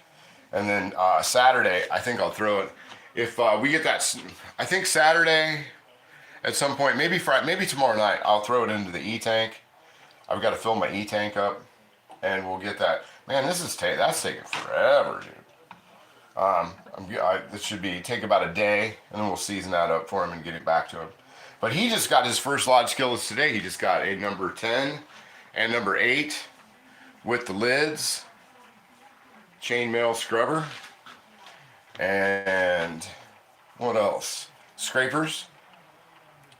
And then Saturday, I think I'll throw it. If we get that, I think Saturday at some point, maybe Friday, maybe tomorrow night, I'll throw it into the E-tank. I've got to fill my E-tank up, and we'll get that. Man, that's taking forever, dude. This should take about a day, and then we'll season that up for him and get it back to him. But he just got his first Lodge skillets today. He just got a number 10 and number 8 with the lids, chainmail scrubber, and what else? Scrapers.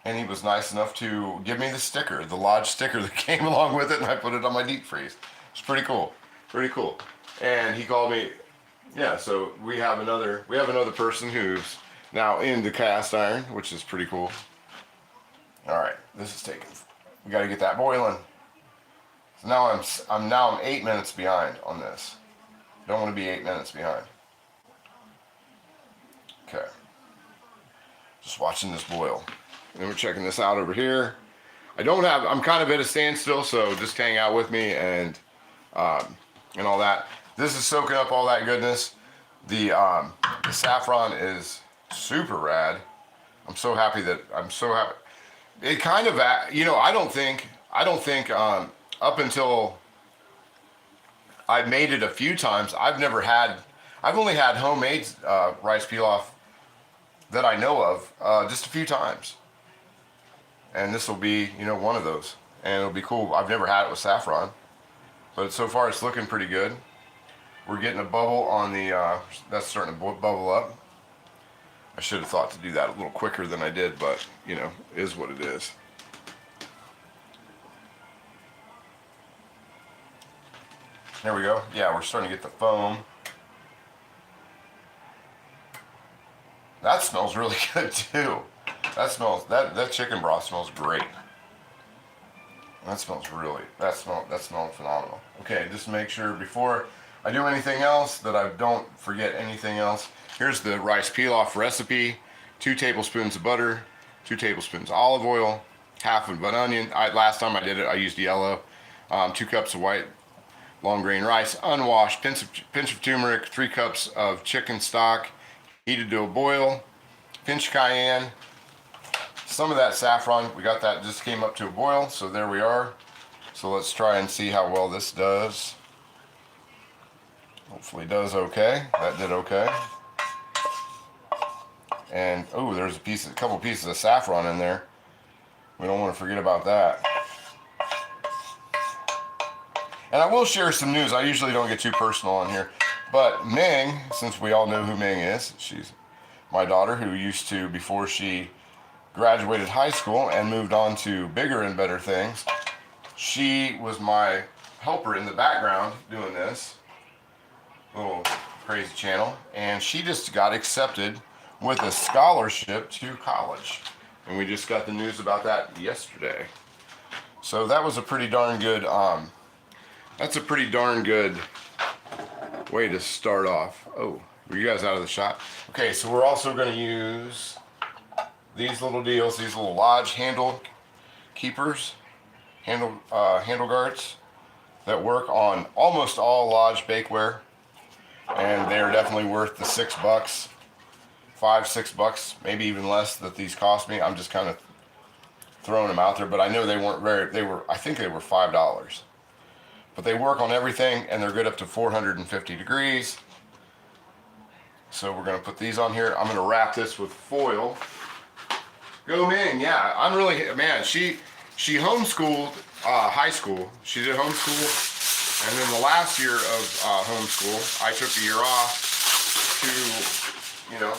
And he was nice enough to give me the sticker, the Lodge sticker that came along with it, and I put it on my deep freeze. It's pretty cool. Pretty cool. And he called me. Yeah, so we have another person who's now in the cast iron, which is pretty cool. All right, this is taking. We got to get that boiling. So now I'm 8 minutes behind on this. Don't want to be 8 minutes behind. Okay. Just watching this boil. And then we're checking this out over here. I'm kind of at a standstill, so just hang out with me and all that. This is soaking up all that goodness. The saffron is super rad. I'm so happy. It kind of, I don't think up until I've made it a few times, I've only had homemade rice pilaf that I know of just a few times. And this will be, one of those. And it'll be cool. I've never had it with saffron. But so far it's looking pretty good. We're getting a bubble on the, that's starting to bubble up. I should have thought to do that a little quicker than I did, but, it is what it is. There we go. Yeah, we're starting to get the foam. That smells really good too. That chicken broth smells great. That smells phenomenal. Okay, just make sure before I do anything else that I don't forget anything else. Here's the rice pilaf recipe: 2 tablespoons of butter, 2 tablespoons olive oil, half of an onion. Last time I did it, I used yellow. 2 cups of white long grain rice, unwashed, pinch of turmeric, 3 cups of chicken stock, heated to a boil, pinch cayenne, some of that saffron. We got that, just came up to a boil, so there we are. So let's try and see how well this does. Hopefully it does okay. That did okay. And oh, there's a couple pieces of saffron in there. We don't want to forget about that. And I will share some news. I usually don't get too personal on here, but Ming, since we all know who Ming is, she's my daughter who used to, before she graduated high school and moved on to bigger and better things, she was my helper in the background doing this. Little crazy channel, and she just got accepted with a scholarship to college. And we just got the news about that yesterday. So that was a pretty darn good, that's a pretty darn good way to start off. Oh, were you guys out of the shot? Okay, so we're also going to use these little deals, these little lodge handle keepers, handle guards that work on almost all lodge bakeware, and they are definitely worth the $6, $5-6, maybe even less that these cost me. I'm just kind of throwing them out there, but I know they weren't I think they were $5. But they work on everything, and they're good up to 450 degrees. So we're gonna put these on here. I'm gonna wrap this with foil. Go Ming, yeah, I'm really, man, she homeschooled high school. She did homeschool. And then the last year of homeschool, I took a year off to, you know,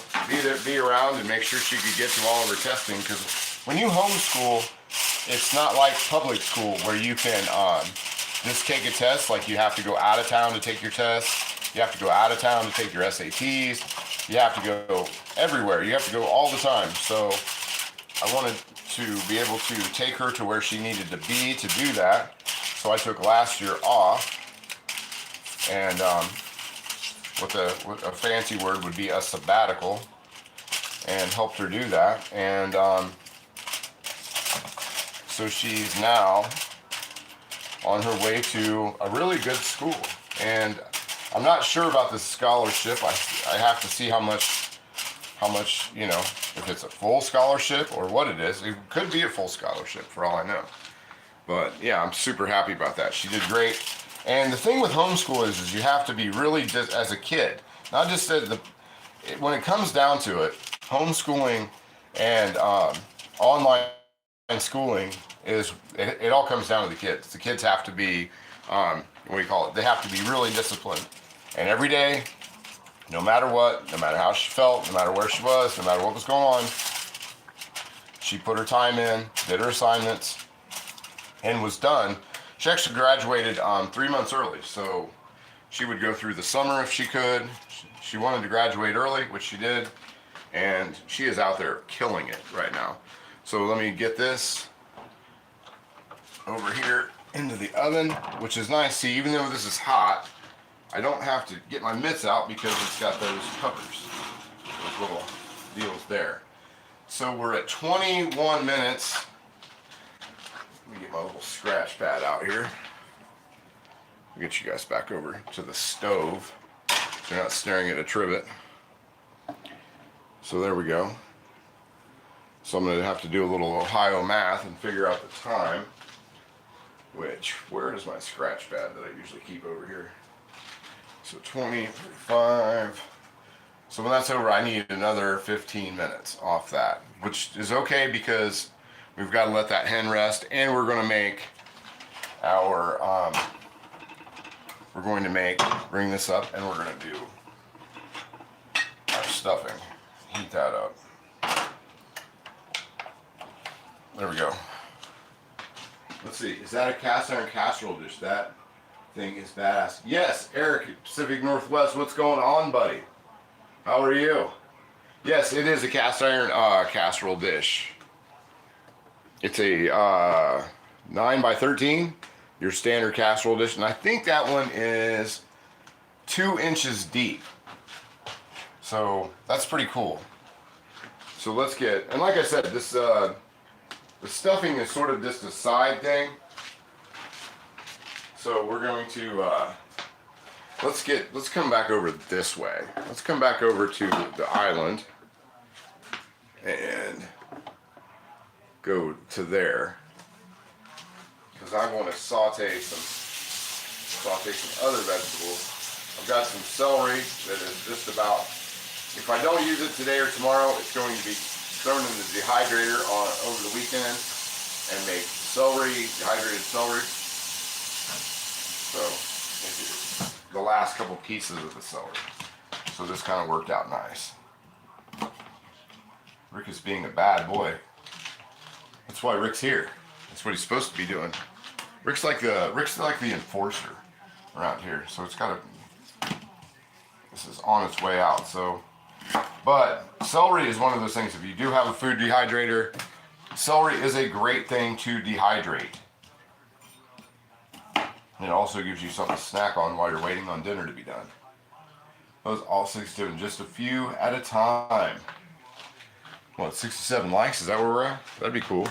be around and make sure she could get to all of her testing. Because when you homeschool, it's not like public school where you can just take a test. Like you have to go out of town to take your test. You have to go out of town to take your SATs. You have to go everywhere. You have to go all the time. So I wanted to be able to take her to where she needed to be to do that. So I took last year off, and what a fancy word would be a sabbatical, and helped her do that. And so she's now on her way to a really good school. And I'm not sure about this scholarship. I have to see how much, you know, if it's a full scholarship or what it is. It could be a full scholarship for all I know. But yeah, I'm super happy about that. She did great. And the thing with homeschool is you have to be really, just as a kid, not just when it comes down to it, homeschooling and online schooling it all comes down to the kids. The kids have to be, what do you call it? They have to be really disciplined. And every day, no matter what, no matter how she felt, no matter where she was, no matter what was going on, she put her time in, did her assignments, and was done. She actually graduated 3 months early, so she would go through the summer if she could. She wanted to graduate early, which she did, and she is out there killing it right now. So let me get this over here into the oven, which is nice. See, even though this is hot, I don't have to get my mitts out because it's got those covers, those little deals there. So we're at 21 minutes. Let me get my little scratch pad out here. I'll get you guys back over to the stove so you're not staring at a trivet. So there we go. So I'm going to have to do a little Ohio math and figure out the time. Where is my scratch pad that I usually keep over here? So 20, 35. So when that's over, I need another 15 minutes off that, which is okay because we've got to let that hen rest, and we're going to make our, bring this up, and we're going to do our stuffing. Heat that up. There we go. Let's see, is that a cast iron casserole dish? That thing is badass. Yes, Eric, Pacific Northwest, what's going on, buddy? How are you? Yes, it is a cast iron casserole dish. It's a 9 by 13, your standard casserole dish, and I think that one is 2 inches deep. So that's pretty cool. So let's get, and like I said, this the stuffing is sort of just a side thing. So we're going to let's come back over this way. Let's come back over to the island and go to there, because I want to saute some other vegetables. I've got some celery that is just about, if I don't use it today or tomorrow, it's going to be thrown in the dehydrator over the weekend and make dehydrated celery. So the last couple pieces of the celery. So this kind of worked out nice. Rick is being a bad boy. That's why Rick's here. That's what he's supposed to be doing. Rick's like the enforcer around here. So it's got to This is on its way out. So, but celery is one of those things. If you do have a food dehydrator, celery is a great thing to dehydrate. And it also gives you something to snack on while you're waiting on dinner to be done. Those all 62 in just a few at a time. What, 67 likes? Is that where we're at? That'd be cool.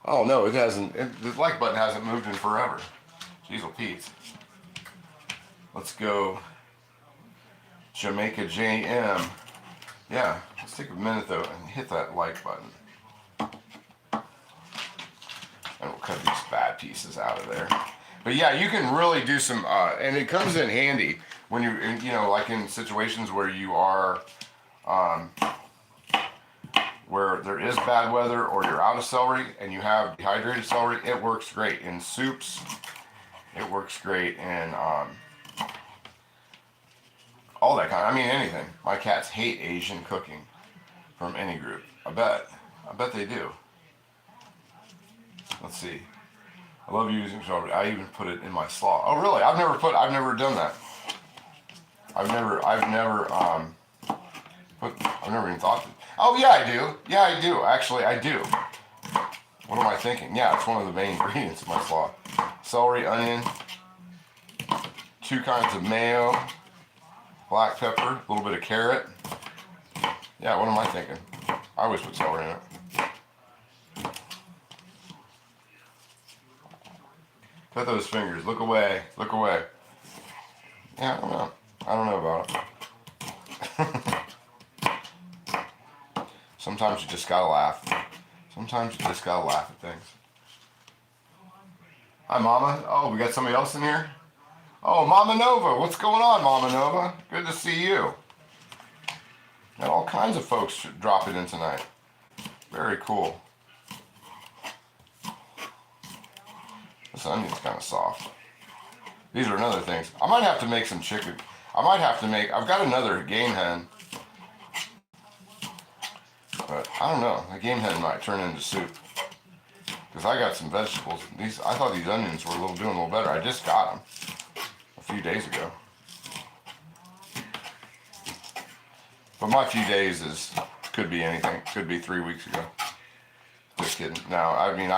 Oh no, it hasn't. The like button hasn't moved in forever. Jeez, Pete. Let's go Jamaica JM. Yeah, let's take a minute though and hit that like button. And we'll cut these bad pieces out of there. But yeah, you can really do some, and it comes in handy when you know, like in situations where you are, where there is bad weather or you're out of celery and you have dehydrated celery. It works great in soups. It works great in all that kind. I mean, anything. My cats hate Asian cooking from any group. I bet they do. Let's see. I love using celery. I even put it in my slaw. Oh, really? I've never done that. I've never even thought. Oh, yeah, I do. Yeah, I do. Actually, I do. What am I thinking? Yeah, it's one of the main ingredients of my slaw. Celery, onion, 2 kinds of mayo, black pepper, a little bit of carrot. Yeah, what am I thinking? I always put celery in it. Cut those fingers. Look away. Look away. Yeah, I don't know. I don't know about it. Sometimes you just gotta laugh. Sometimes you just gotta laugh at things. Hi, Mama. Oh, we got somebody else in here? Oh, Mama Nova. What's going on, Mama Nova? Good to see you. Got all kinds of folks dropping in tonight. Very cool. This onion's kind of soft. These are another things. I might have to make some chicken. I've got another game hen. But I don't know. The game hen might turn into soup. Because I got some vegetables. I thought these onions were doing a little better. I just got them a few days ago. But my few days could be anything. Could be 3 weeks ago. Just kidding. No, I mean,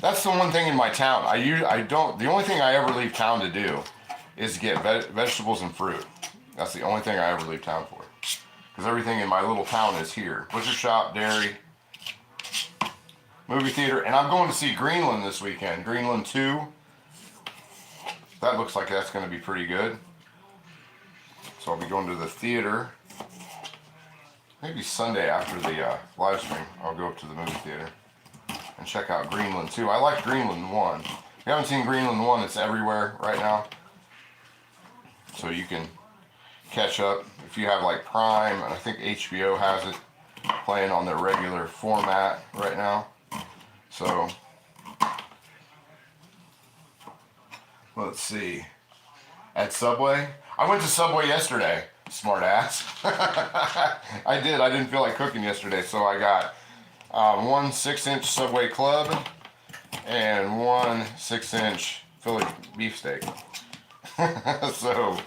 that's the one thing in my town. The only thing I ever leave town to do is get vegetables and fruit. That's the only thing I ever leave town for. Because everything in my little town is here. Butcher shop, dairy, movie theater. And I'm going to see Greenland this weekend. Greenland 2. That looks like that's going to be pretty good. So I'll be going to the theater. Maybe Sunday after the live stream, I'll go up to the movie theater and check out Greenland 2. I like Greenland 1. If you haven't seen Greenland 1, it's everywhere right now. So you can catch up if you have like Prime, and I think HBO has it playing on their regular format right now. So let's see. At Subway, I went to Subway yesterday. Smart ass. I did. I didn't feel like cooking yesterday, so I got 1 6-inch Subway Club and 1 6-inch Philly beefsteak. So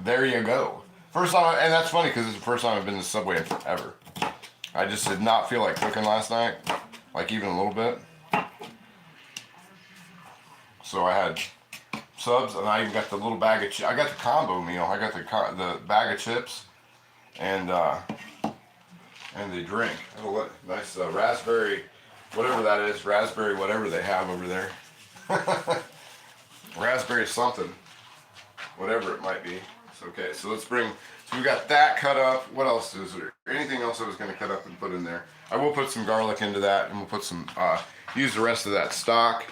there you go. First time, and that's funny because it's the first time I've been to Subway in forever. I just did not feel like cooking last night, like even a little bit. So I had subs, and I even got the little bag of chips. I got the combo meal. I got the bag of chips and the drink. Oh, nice raspberry, whatever that is, raspberry whatever they have over there. Raspberry something, whatever it might be. It's okay. So let's bring. So we got that cut up. What else is there? Anything else I was going to cut up and put in there? I will put some garlic into that, and we'll put some. Use the rest of that stock.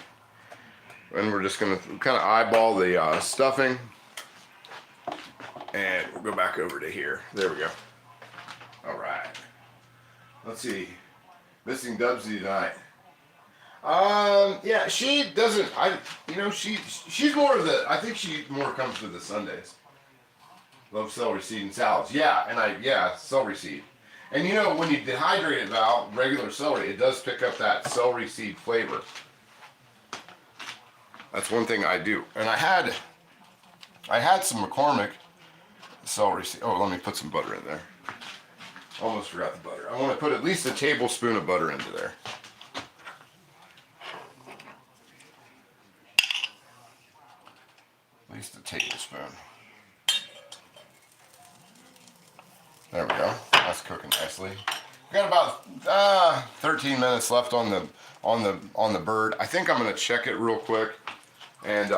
And we're just gonna kind of eyeball the stuffing, and we'll go back over to here. There we go. All right. Let's see. Missing Dubsy tonight. Yeah, she doesn't. She's more of the. I think she more comes to the Sundays. Love celery seed and salads. Yeah, celery seed. And when you dehydrate it, Val, regular celery, it does pick up that celery seed flavor. That's one thing I do. And I had some McCormick celery seed. Oh, let me put some butter in there. Almost forgot the butter. I want to put at least a tablespoon of butter into there. At least a tablespoon. There we go. That's cooking nicely. We got about 13 minutes left on the bird. I think I'm gonna check it real quick and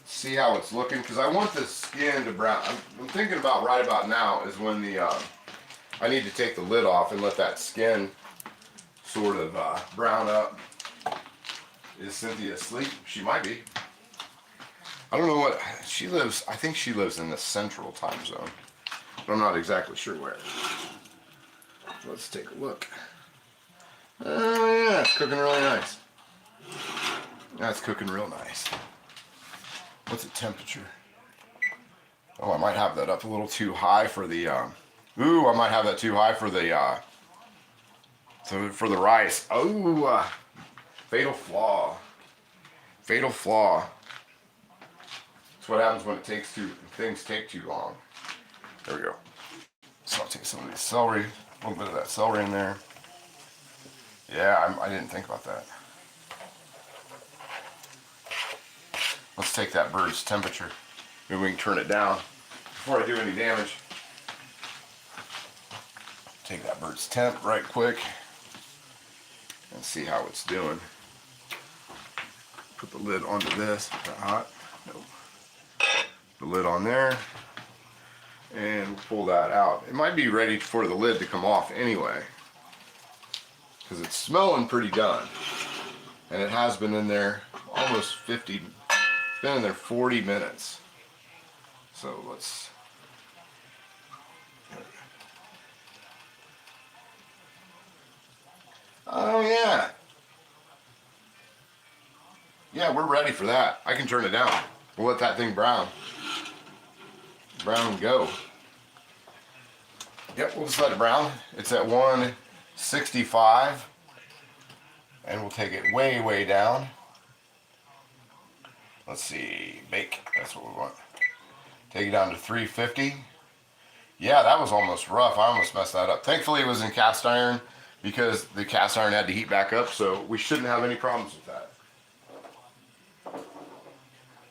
see how it's looking, because I want the skin to brown. I'm thinking about right about now is when the I need to take the lid off and let that skin sort of brown up. Is Cynthia asleep? She might be. I don't know what she lives. I think she lives in the central time zone, but I'm not exactly sure where. Let's take a look. Oh yeah, it's cooking really nice. That's cooking real nice. What's the temperature? Oh, I might have that up a little too high for the. Ooh, I might have that too high for the. For the rice. Oh, fatal flaw. Fatal flaw. That's what happens when things take too long. There we go. So I'll take some of this celery, a little bit of that celery in there. Yeah, I didn't think about that. Let's take that bird's temperature. Maybe we can turn it down before I do any damage. Take that bird's temp right quick and see how it's doing. Put the lid onto this. Is that hot? Nope. The lid on there, and we'll pull that out. It might be ready for the lid to come off anyway, because it's smelling pretty done, and it has been in there almost 50. It's been in there 40 minutes. So let's. Oh yeah. Yeah, we're ready for that. I can turn it down. We'll let that thing brown and go. Yep, we'll just let it brown. It's at 165, and we'll take it way down. Let's see, bake, that's what we want. Take it down to 350. Yeah, that was almost rough. I almost messed that up. Thankfully it was in cast iron, because the cast iron had to heat back up, so we shouldn't have any problems with that.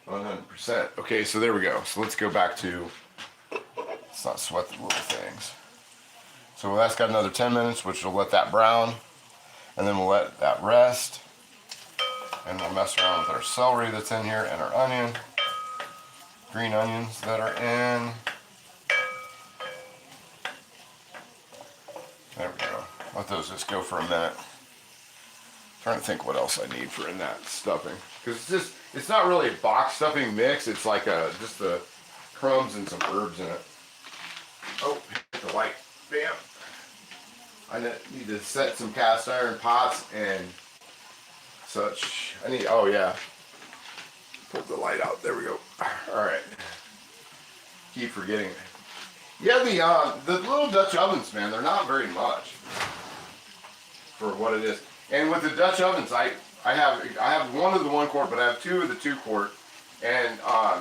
100%. Okay, so there we go. So let's go back to, let's not sweat the little things. So that's got another 10 minutes, which will let that brown, and then we'll let that rest, and we'll mess around with our celery that's in here and our onion, green onions that are in. There we go. Let those just go for a minute. Trying to think what else I need for in that stuffing, because it's not really a box stuffing mix. It's like just the crumbs and some herbs in it. Oh, hit the light. Bam. I need to set some cast iron pots and such. Oh yeah. Pull the light out. There we go. All right. Keep forgetting it. Yeah, the little Dutch ovens, man, they're not very much for what it is. And with the Dutch ovens, I have one of the 1 quart, but I have 2 of the 2 quart, and I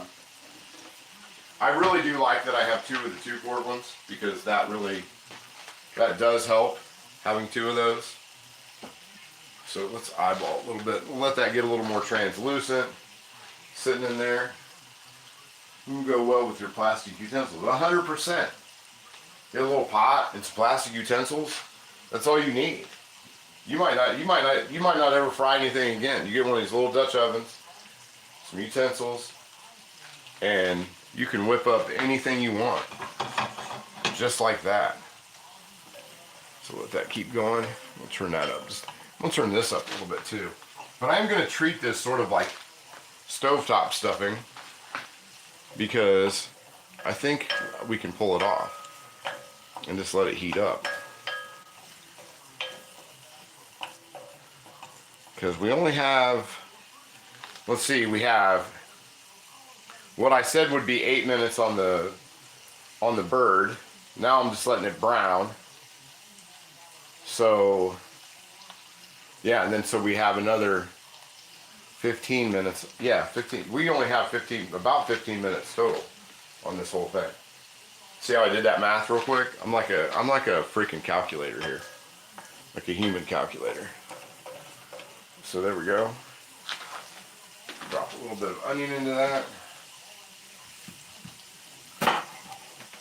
really do like that I have 2 of the 2 quart ones, because that does help having 2 of those. So let's eyeball a little bit. We'll let that get a little more translucent, sitting in there. Will go well with your plastic utensils. 100%. Get a little pot and some plastic utensils. That's all you need. You might not ever fry anything again. You get one of these little Dutch ovens, some utensils, and you can whip up anything you want, just like that. So let that keep going. We'll turn that up. We'll turn this up a little bit too. But I'm going to treat this sort of like stovetop stuffing, because I think we can pull it off and just let it heat up. Because we only have, let's see, we have what I said would be 8 minutes on the bird. Now I'm just letting it brown. So yeah, and then so we have another 15 minutes. Yeah, 15. We only have about 15 minutes total. on this whole thing. See how I did that math real quick? I'm like a freaking calculator here. Like a human calculator. So there we go. Drop a little bit of onion into that.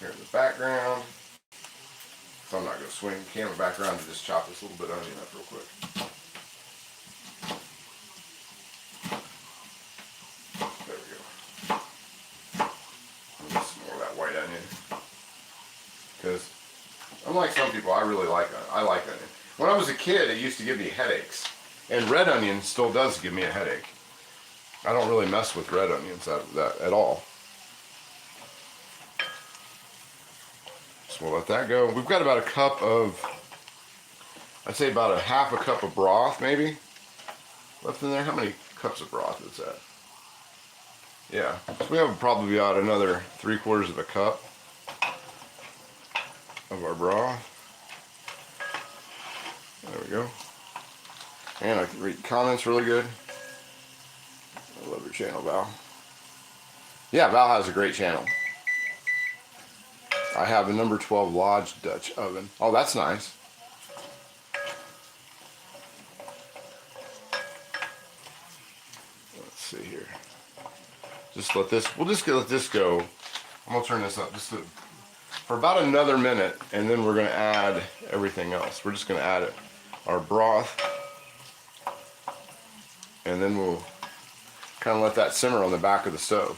Here's the background. So I'm not going to swing the camera back around to just chop this little bit of onion up real quick. There we go. Get some more of that white onion. Because unlike some people, I really like onion. I like onion. When I was a kid, it used to give me headaches. And red onion still does give me a headache. I don't really mess with red onions at all. So we'll let that go. We've got about a cup of, I'd say about a half a cup of broth maybe left in there. How many cups of broth is that? Yeah, so we have probably about another 3/4 of a cup of our broth. There we go. And I can read comments really good. I love your channel, Val. Yeah, Val has a great channel. I have a number 12 Lodge Dutch oven. Oh, that's nice. Let's see here. Just let this, we'll just let this go. I'm gonna turn this up just for about another minute, and then we're gonna add everything else. We're just gonna add our broth, and then we'll kind of let that simmer on the back of the stove.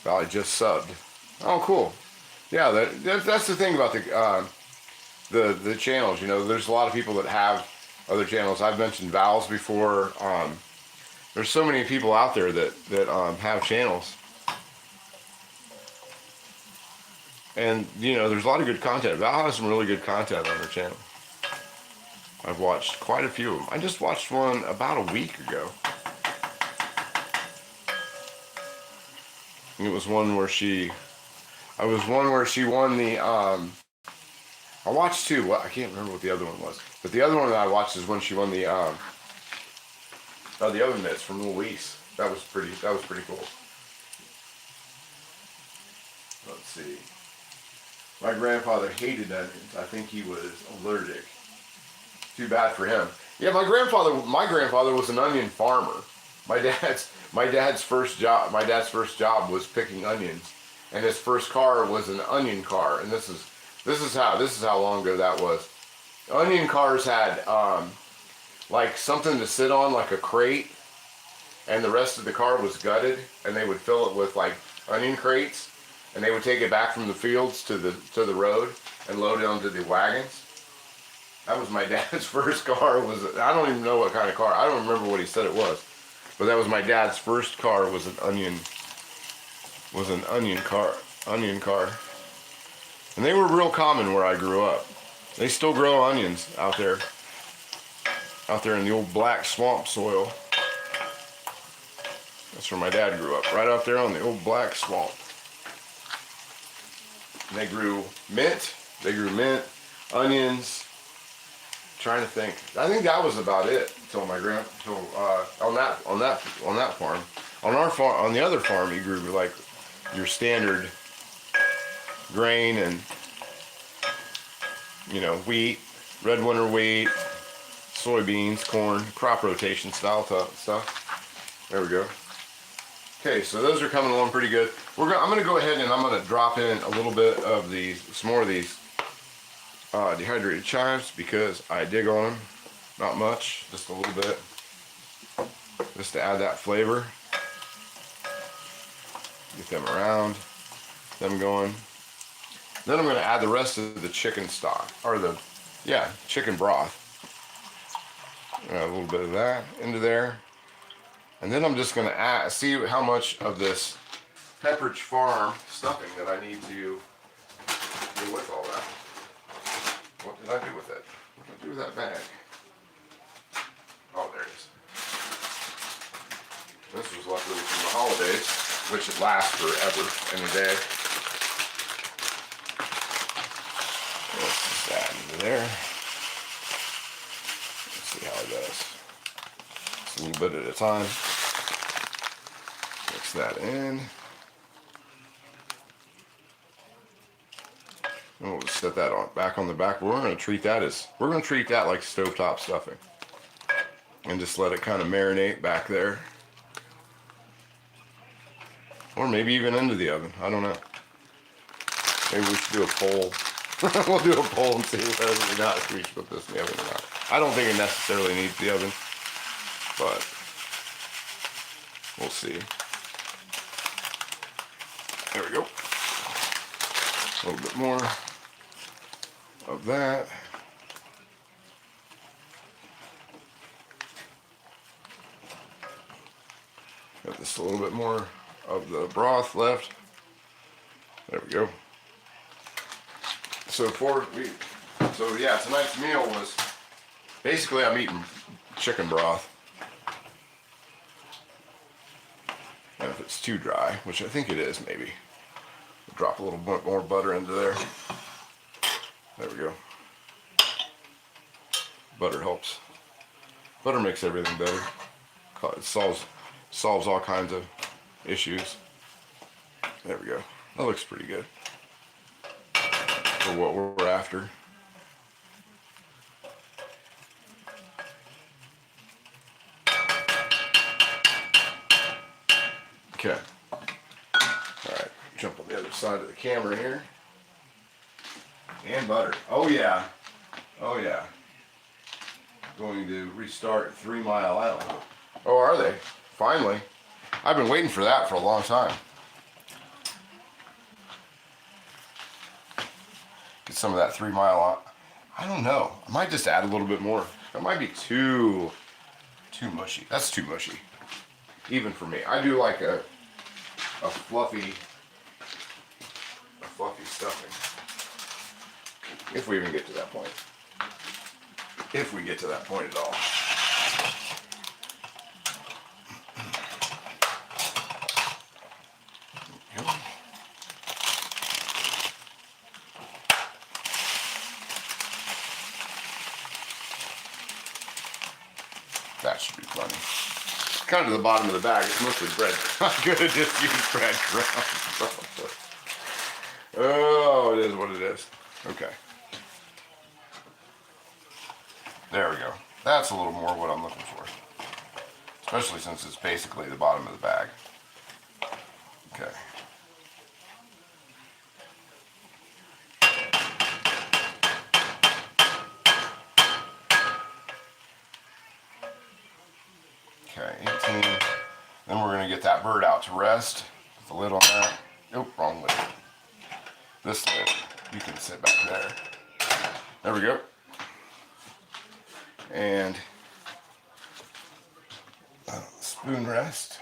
Valley just subbed. Oh, cool. Yeah, that's the thing about the channels. You know, there's a lot of people that have other channels. I've mentioned Val's before. There's so many people out there that have channels, and you know, there's a lot of good content. Val has some really good content on her channel. I've watched quite a few of them. I just watched one about a week ago. It was one where she won the, I watched two, I can't remember what the other one was, but the other one that I watched is when she won the oven mitts from Louise. That was pretty cool. Let's see. My grandfather hated onions. I think he was allergic. Too bad for him. Yeah, my grandfather was an onion farmer. My dad's first job was picking onions, and his first car was an onion car. And this is how long ago that was. Onion cars had like something to sit on, like a crate, and the rest of the car was gutted, and they would fill it with like onion crates, and they would take it back from the fields to the road and load it onto the wagons. That was my dad's first car. I don't even know what kind of car. I don't remember what he said it was. But that was my dad's first car. Was an onion car. And they were real common where I grew up. They still grow onions out there in the old black swamp soil. That's where my dad grew up, right out there on the old black swamp. And they grew mint, onions. Trying to think. I think that was about it until on that farm. On our farm, on the other farm, he grew like your standard grain and, you know, wheat, red winter wheat, soybeans, corn, crop rotation style stuff. There we go. Okay, so those are coming along pretty good. I'm going to go ahead and I'm going to drop in a little bit of some more of these dehydrated chives, because I dig on them. Not much, just a little bit, just to add that flavor. Get them around, them going. Then I'm going to add the rest of the chicken stock, or chicken broth. Add a little bit of that into there, and then I'm just going to see how much of this Pepperidge Farm stuffing that I need to do with all that. What did I do with it? What did I do with that bag? Oh, there it is. This was left over from the holidays, which it lasts forever and a day. Let's just add into there. Let's see how it does. Just a little bit at a time. Mix that in. set that on back on the back. We're going to treat that like stovetop stuffing, and just let it kind of marinate back there, or maybe even into the oven. I don't know. Maybe we should do a poll. We'll do a poll and see whether or not we should put this in the oven or not. I don't think it necessarily needs the oven, but we'll see. There we go. A little bit more of that. Got just a little bit more of the broth left. There we go. So yeah, tonight's meal was basically I'm eating chicken broth. And if it's too dry, which I think it is, maybe we'll drop a little bit more butter into there. There we go. Butter helps. Butter makes everything better. It solves all kinds of issues. There we go. That looks pretty good for what we're after. Okay. Alright, jump on the other side of the camera here. And butter. Oh yeah. Oh yeah. Going to restart 3 Mile Island. Oh, are they? Finally. I've been waiting for that for a long time. Get some of that 3 Mile. I don't know. I might just add a little bit more. That might be too mushy. That's too mushy. Even for me. I do like a fluffy stuffing. If we even get to that point. If we get to that point at all. That should be plenty. Kind of the bottom of the bag. It's mostly bread. I'm gonna just use breadcrumbs. Oh, it is what it is. Okay. There we go. That's a little more what I'm looking for. Especially since it's basically the bottom of the bag. Okay. Okay, 18. Then we're going to get that bird out to rest. Put the lid on that. Nope, wrong lid. This lid. You can sit back there. There we go. And spoon rest.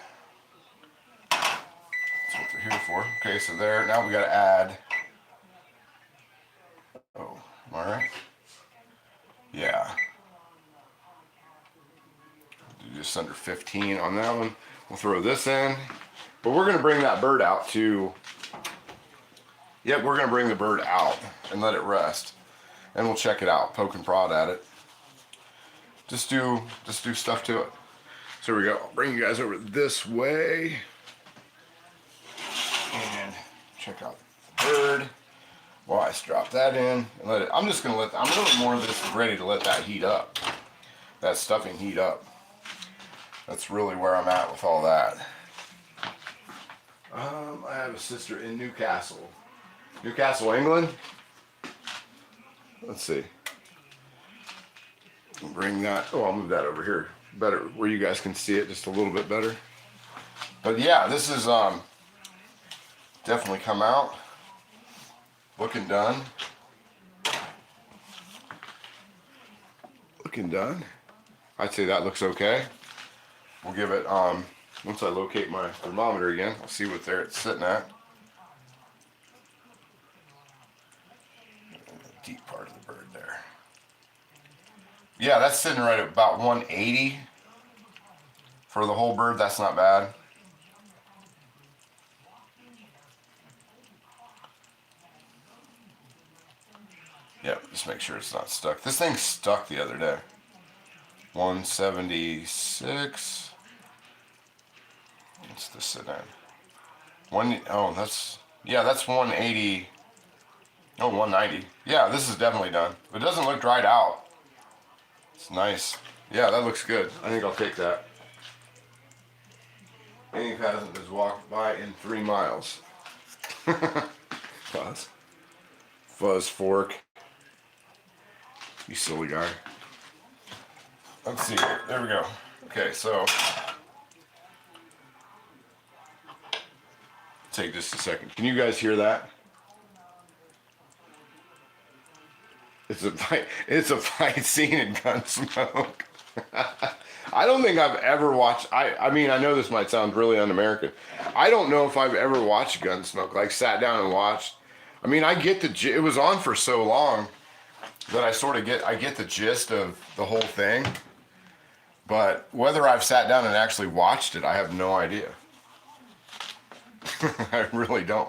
That's what they're here for. Okay, so there. Now we got to add. Oh, all right. Yeah. Just under 15 on that one. We'll throw this in, but we're going to bring that bird out to. Yep, we're going to bring the bird out and let it rest, and we'll check it out, poke and prod at it. Just do stuff to it. So here we go. I'll bring you guys over this way and check out the bird. Well, I drop that in and let it. I'm a little more of this ready to let that heat up. That stuffing heat up. That's really where I'm at with all that. I have a sister in Newcastle, England. Let's see. Bring that. Oh, I'll move that over here, better where you guys can see it just a little bit better. But yeah, this is definitely come out looking done. Looking done. I'd say that looks okay. We'll give it, once I locate my thermometer again, I'll see what it's sitting at. The deep part of the bird there. Yeah, that's sitting right at about 180 for the whole bird. That's not bad. Yep, just make sure it's not stuck. This thing stuck the other day. 176. What's this sit at? That's 180. Oh, 190. Yeah, this is definitely done. It doesn't look dried out. It's nice. Yeah, that looks good. I think I'll take that. Any peasant has walked by in 3 miles. Fuzz. Fuzz fork. You silly guy. Let's see here. There we go. Okay, so take just a second. Can you guys hear that? It's a fight scene in Gunsmoke. I don't think I've ever watched. I mean, I know this might sound really un-American. I don't know if I've ever watched Gunsmoke. Like sat down and watched. I mean, I get it was on for so long that I get the gist of the whole thing. But whether I've sat down and actually watched it, I have no idea. I really don't.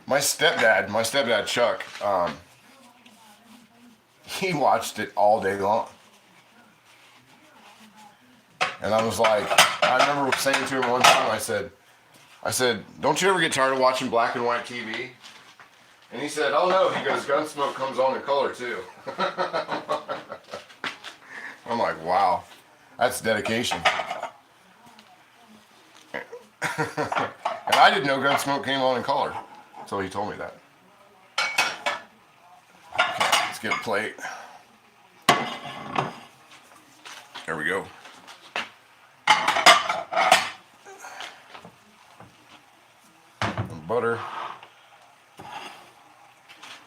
My stepdad Chuck, he watched it all day long. And I was like, I remember saying to him one time, I said, don't you ever get tired of watching black and white TV? And he said, oh no, he goes, Gunsmoke comes on in color too. I'm like, wow, that's dedication. And I didn't know Gunsmoke came on in color until he told me that. Okay, let's get a plate. There we go. And butter.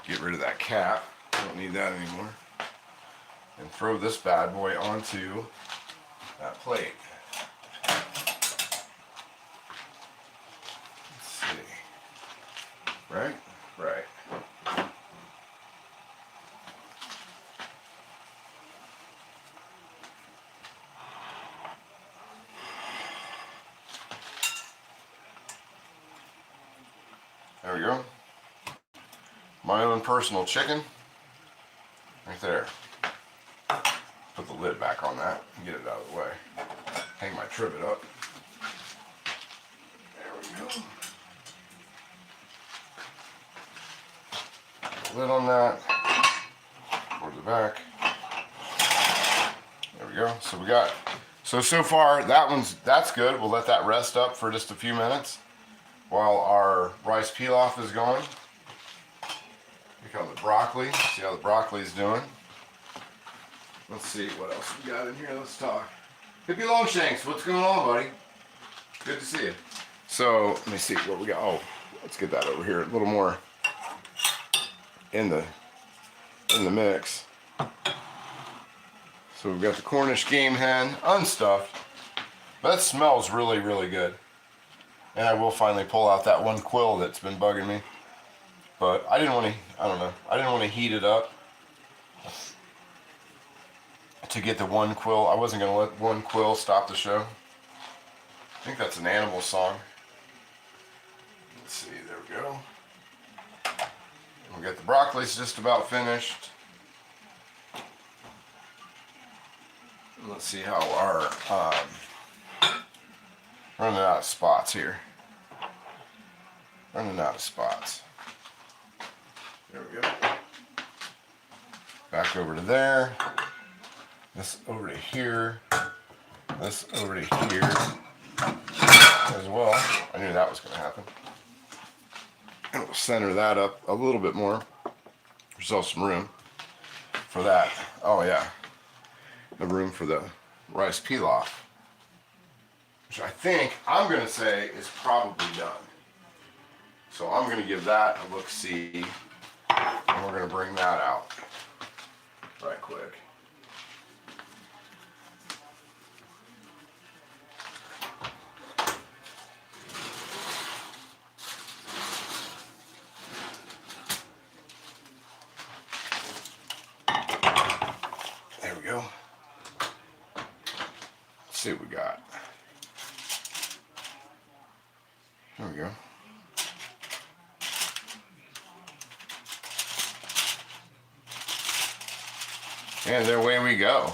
Get rid of that cap. Don't need that anymore. And throw this bad boy onto that plate. Let's see. Right? Right. There we go. My own personal chicken. Right there. Put the lid back on that and get it out of the way. Hang my trivet up. There we go. Lid on that. Towards the back. There we go. So far that's good. We'll let that rest up for just a few minutes while our rice pilaf is going. Look how the broccoli. See how the broccoli's doing. Let's see what else we got in here. Let's talk. Hippie Longshanks, what's going on, buddy? Good to see you. So let me see what we got. Oh, let's get that over here a little more in the mix. So we've got the Cornish game hen, unstuffed. That smells really, really good. And I will finally pull out that one quill that's been bugging me. But I didn't want to heat it up to get the one quill. I wasn't going to let one quill stop the show. I think that's an animal song. Let's see, there we go. We got the broccoli's just about finished. Let's see how our running out of spots here. Running out of spots. There we go. Back over to there. This over to here. This over to here as well. I knew that was going to happen. And we'll center that up a little bit more. There's still some room for that. Oh yeah. The room for the rice pilaf. Which I think, I'm going to say, is probably done. So I'm going to give that a look-see. And we're going to bring that out right quick. There we go. Let's see what we got. There we go. And away we go.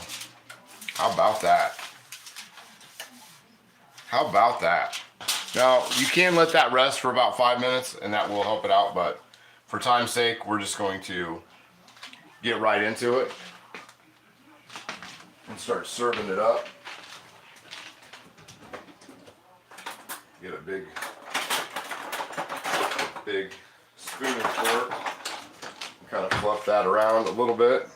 How about that? How about that? Now, you can let that rest for about 5 minutes, and that will help it out, but for time's sake, we're just going to get right into it and start serving it up. Get a big spoon and fork. Kind of fluff that around a little bit.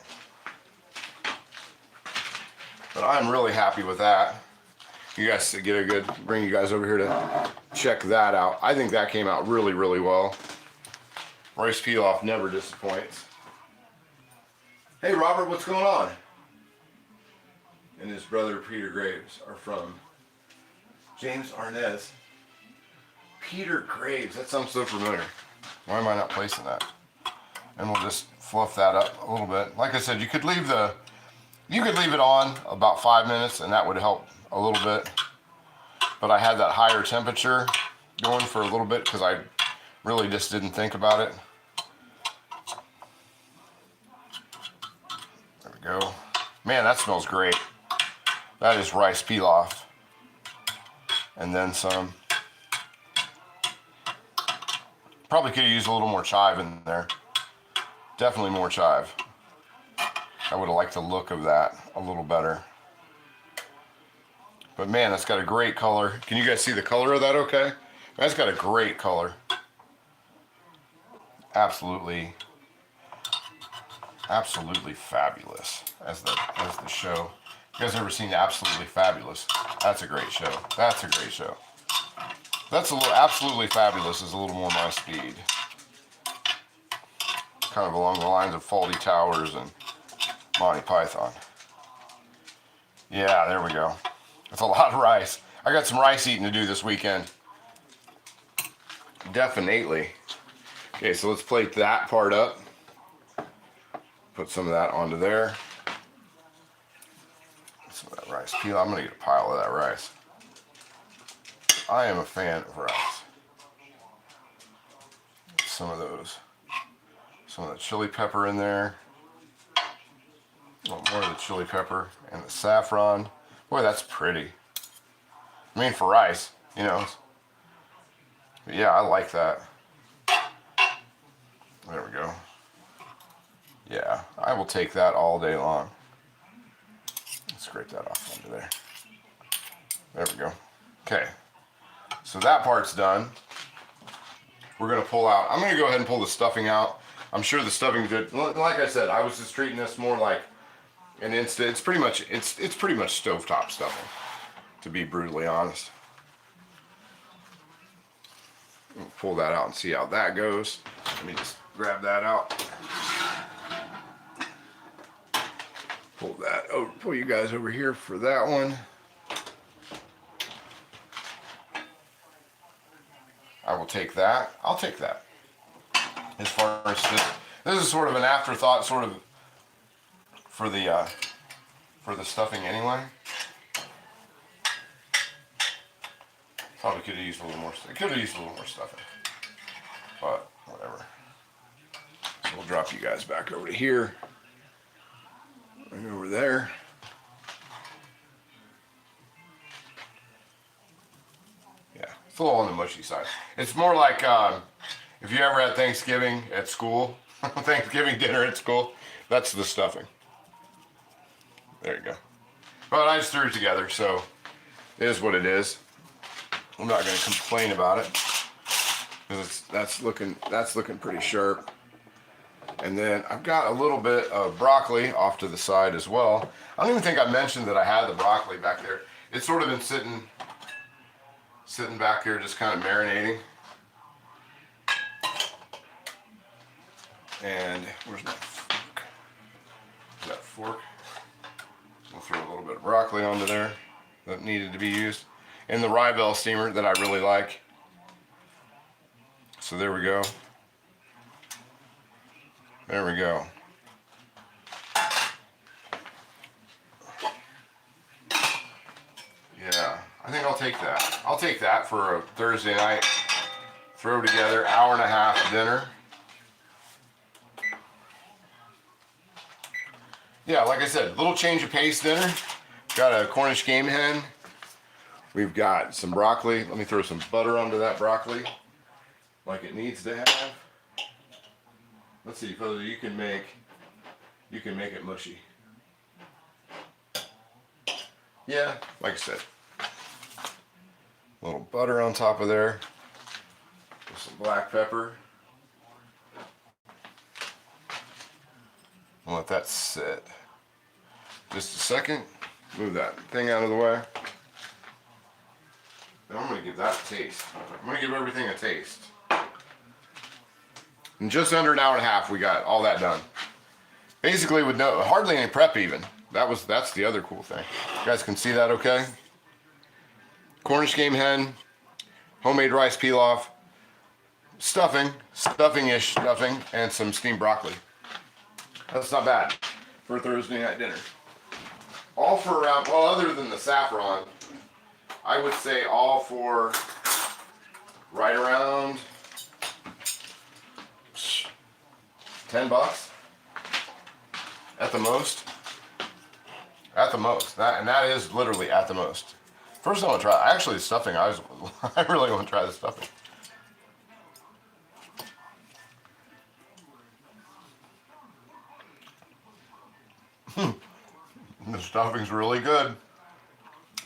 But I'm really happy with that. You guys bring you guys over here to check that out. I think that came out really, really well. Rice pilaf never disappoints. Hey Robert, what's going on? And his brother Peter Graves are from James Arnez. Peter Graves, that sounds so familiar. Why am I not placing that? And we'll just fluff that up a little bit. Like I said, you could leave it on about 5 minutes and that would help a little bit. But I had that higher temperature going for a little bit because I really just didn't think about it. There we go. Man, that smells great. That is rice pilaf. And then some. Probably could have used a little more chive in there. Definitely more chive. I would have liked the look of that a little better. But man, that's got a great color. Can you guys see the color of that okay? That's got a great color. Absolutely fabulous as the show. You guys ever seen Absolutely Fabulous? That's a great show. That's a great show. That's a little Absolutely Fabulous is a little more my speed. Kind of along the lines of Fawlty Towers and Monty Python. Yeah, there we go. That's a lot of rice. I got some rice eating to do this weekend. Definitely. Okay, so let's plate that part up. Put some of that onto there. Some of that rice peel. I'm gonna get a pile of that rice. I am a fan of rice. Some of those. Some of the chili pepper in there. A little more of the chili pepper and the saffron. Boy, that's pretty. I mean, for rice, you know. But yeah, I like that. There we go. Yeah, I will take that all day long. Let's scrape that off under there. There we go. Okay. So that part's done. We're going to pull out. I'm going to go ahead and pull the stuffing out. I'm sure the stuffing did. Like I said, I was just treating this more like an instant. It's pretty much stovetop stuffing, to be brutally honest. We'll pull that out and see how that goes. Let me just grab that out. Pull you guys over here for that one. I will take that. I'll take that. As far as this is sort of an afterthought, sort of for the stuffing anyway. Probably could have used a little more. Could have used a little more stuffing, but whatever. So we'll drop you guys back over to here, right over there. Yeah, it's a little on the mushy side. It's more like if you ever had Thanksgiving at school, Thanksgiving dinner at school, that's the stuffing. There you go. But I just threw it together, so it is what it is. I'm not going to complain about it because that's looking pretty sharp. And then I've got a little bit of broccoli off to the side as well. I don't even think I mentioned that I had the broccoli back there. It's sort of been sitting back there, just kind of marinating. And where's my fork? Is that fork? We'll throw a little bit of broccoli onto there that needed to be used. And the rye bell steamer that I really like. So there we go. There we go. Yeah, I think I'll take that. I'll take that for a Thursday night. Throw together, hour and a half dinner. Yeah, like I said, little change of pace dinner. Got a Cornish game hen We've got some broccoli. Let me throw some butter onto that broccoli, like it needs to have. Let's see, fella, you can make it mushy. Yeah, like I said, a little butter on top of there, with some black pepper. I'll let that sit. Just a second. Move that thing out of the way. Then I'm going to give that a taste. I'm going to give everything a taste. In just under an hour and a half, we got all that done. Basically, with hardly any prep even. That's the other cool thing. You guys can see that okay? Cornish game hen, homemade rice pilaf, stuffing-ish stuffing, and some steamed broccoli. That's not bad for a Thursday night dinner. All for around, well, other than the saffron, I would say all for right around $10 at the most. At the most. That is literally at the most. First I want to try, actually the stuffing, I really want to try the stuffing. The stuffing's really good.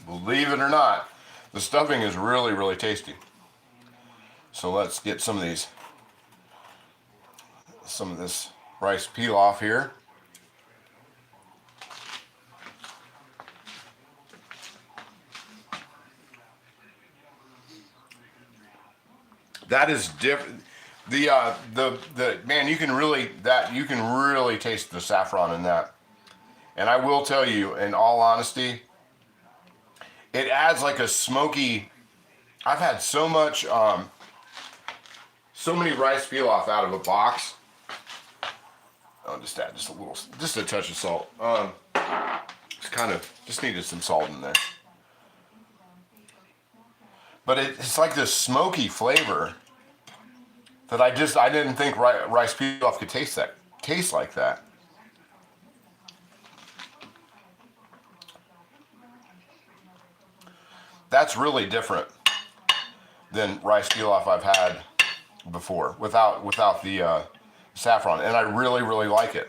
Believe it or not, the stuffing is really, really tasty. So let's get some of this rice pilaf here. That is different. The man, you can really taste the saffron in that. And I will tell you, in all honesty, it adds like a smoky. I've had so many rice pilaf out of a box. I'll just add just a touch of salt. Just needed some salt in there. But it's like this smoky flavor that I didn't think rice pilaf could taste like that. That's really different than rice pilaf I've had before without the saffron, and I really, really like it.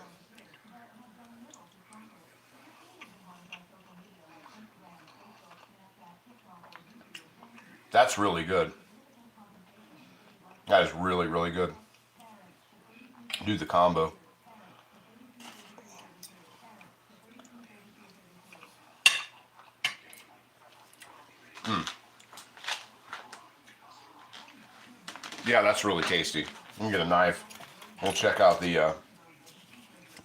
That's really good. That is really, really good. Do the combo. Yeah, that's really tasty. Let me get a knife. We'll check out the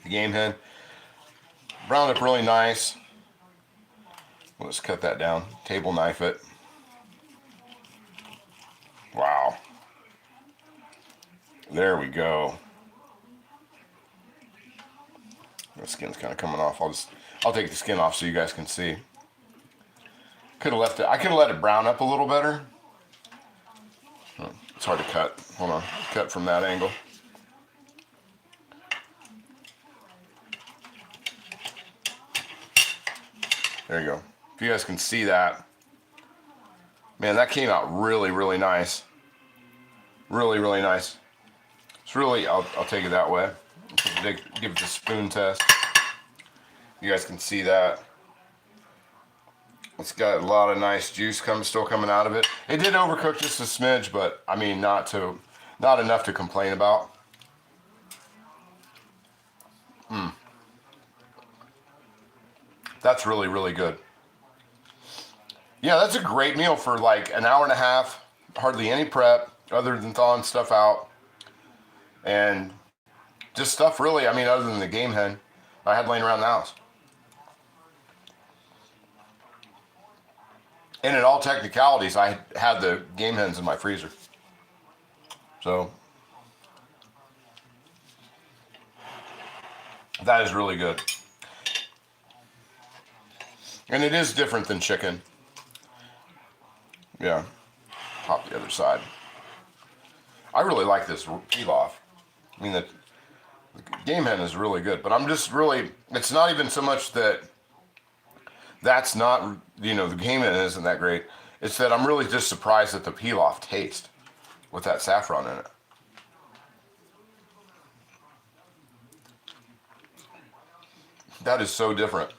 game hen. Browned up really nice. Let's cut that down. Table knife it. Wow. There we go. The skin's kind of coming off. I'll take the skin off so you guys can see. I could have let it brown up a little better. It's hard to cut. Hold on. Cut from that angle. There you go. If you guys can see that. Man, that came out really, really nice. Really, really nice. It's really, I'll take it that way. Give it the spoon test. You guys can see that. It's got a lot of nice juice still coming out of it. It did overcook just a smidge, but I mean, not enough to complain about. That's really, really good. Yeah, that's a great meal for like an hour and a half. Hardly any prep other than thawing stuff out. And just stuff really, I mean, other than the game hen I had laying around the house. And in all technicalities, I had the game hens in my freezer. So that is really good. And it is different than chicken. Yeah. Pop the other side. I really like this pilaf. I mean, the game hen is really good, but I'm just really, it's not even so much that That's not, the game isn't that great. It's that I'm really just surprised at the pilaf taste with that saffron in it. That is so different.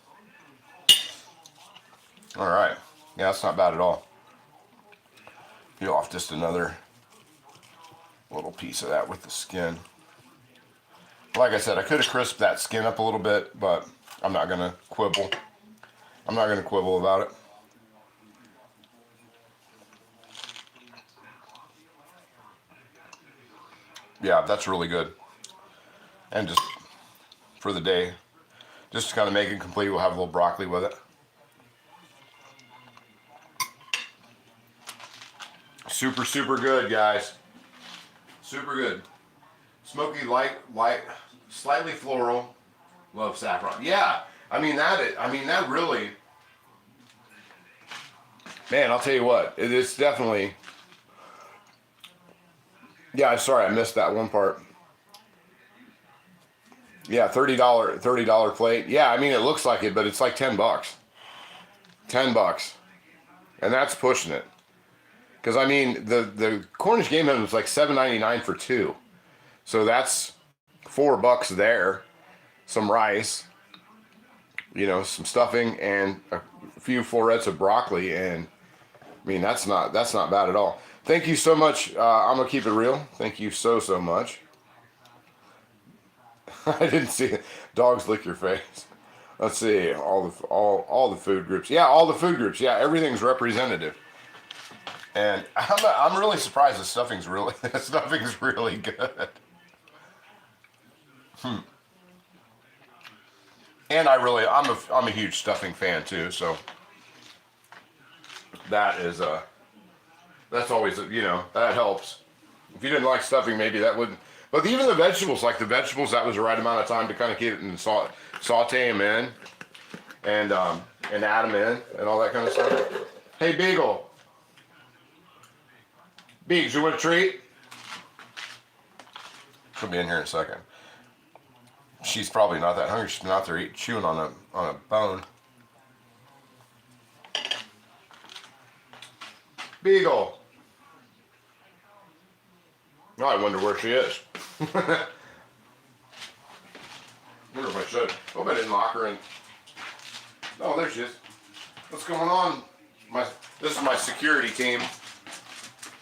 All right. Yeah, that's not bad at all. Peel off just another little piece of that with the skin. Like I said, I could have crisped that skin up a little bit, but I'm not going to quibble. I'm not going to quibble about it. Yeah, that's really good. And just for the day, just to kind of make it complete, we'll have a little broccoli with it. Super, super good, guys. Super good. Smoky, light, slightly floral. Love saffron. Yeah, that really. Man, I'll tell you what, it's definitely. Yeah, sorry, I missed that one part. Yeah, $30 plate. Yeah, it looks like it, but it's like $10. $10, and that's pushing it. Because the Cornish game hen was like $7.99 for two, so that's $4 there. Some rice, some stuffing, and a few florets of broccoli, and that's not bad at all. Thank you so much. I'm gonna keep it real. Thank you so much. I didn't see it. Dogs lick your face. Let's see all the food groups. Yeah, all the food groups. Yeah, everything's representative. And I'm really surprised the stuffing's really good. And I'm a huge stuffing fan too. So that is that's always that helps. If you didn't like stuffing, maybe that wouldn't. But even the vegetables, that was the right amount of time to kind of keep it and saute them in, and add them in and all that kind of stuff. Hey, Beagle. Beags, you want a treat? She'll be in here in a second. She's probably not that hungry. She's been out there chewing on a bone. Beagle. Oh, I wonder where she is. Wonder if I should. Hope I didn't lock her in. Oh, there she is. What's going on? This is my security team.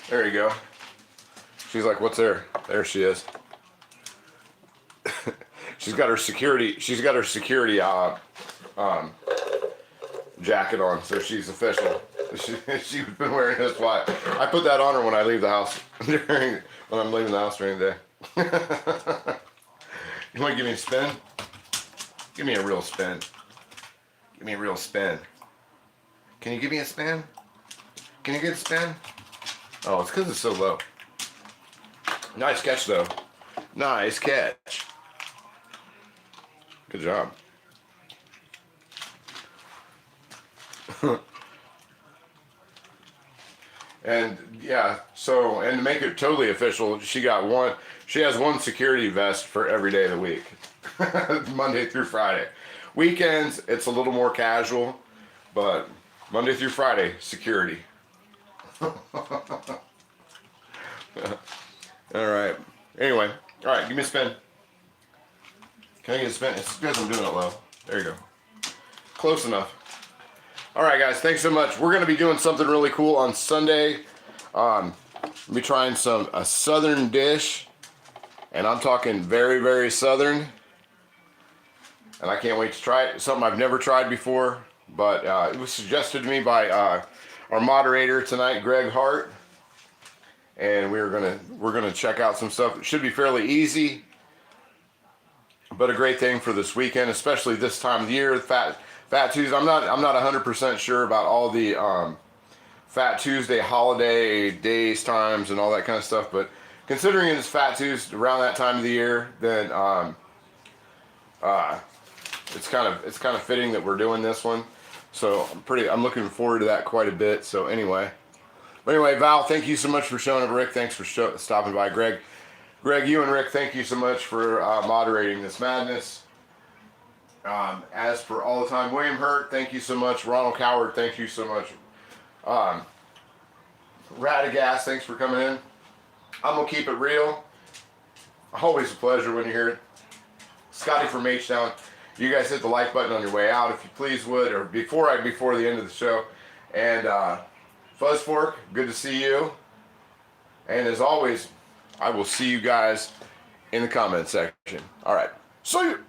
There you go. She's like, what's there? There she is. She's got her security jacket on, so she's official. She's been wearing this while I put that on her when I leave the house when I'm leaving the house during the day. You want to give me a spin? Give me a real spin. Give me a real spin. Can you give me a spin? Can you get a spin? Oh, it's because it's so low. Nice catch, though. Nice catch. Good job. And yeah, and to make it totally official, she has one security vest for every day of the week. Monday through Friday. Weekends, it's a little more casual, but Monday through Friday, security. Alright. Anyway. Alright, give me a spin. Can I get a spin? It's because I'm doing it low. There you go. Close enough. Alright guys, thanks so much. We're going to be doing something really cool on Sunday. We'll be trying a southern dish. And I'm talking very, very southern. And I can't wait to try it. Something I've never tried before. But it was suggested to me by our moderator tonight, Greg Hart. And we're gonna check out some stuff. It should be fairly easy, but a great thing for this weekend, especially this time of the year. Fat Tuesday. I'm not 100% sure about all the Fat Tuesday holiday days, times, and all that kind of stuff. But considering it's Fat Tuesday around that time of the year, then it's kind of fitting that we're doing this one. So I'm looking forward to that quite a bit. So anyway, Val, thank you so much for showing up. Rick, thanks for stopping by. Greg, you and Rick, thank you so much for moderating this madness. As for all the time, William Hurt, thank you so much. Ronald Coward, thank you so much. Radagast, thanks for coming in. I'm going to keep it real. Always a pleasure when you're here. Scotty from H-Town, you guys hit the like button on your way out if you please would, or before the end of the show. And Fuzzfork, good to see you. And as always, I will see you guys in the comment section. All right, see you.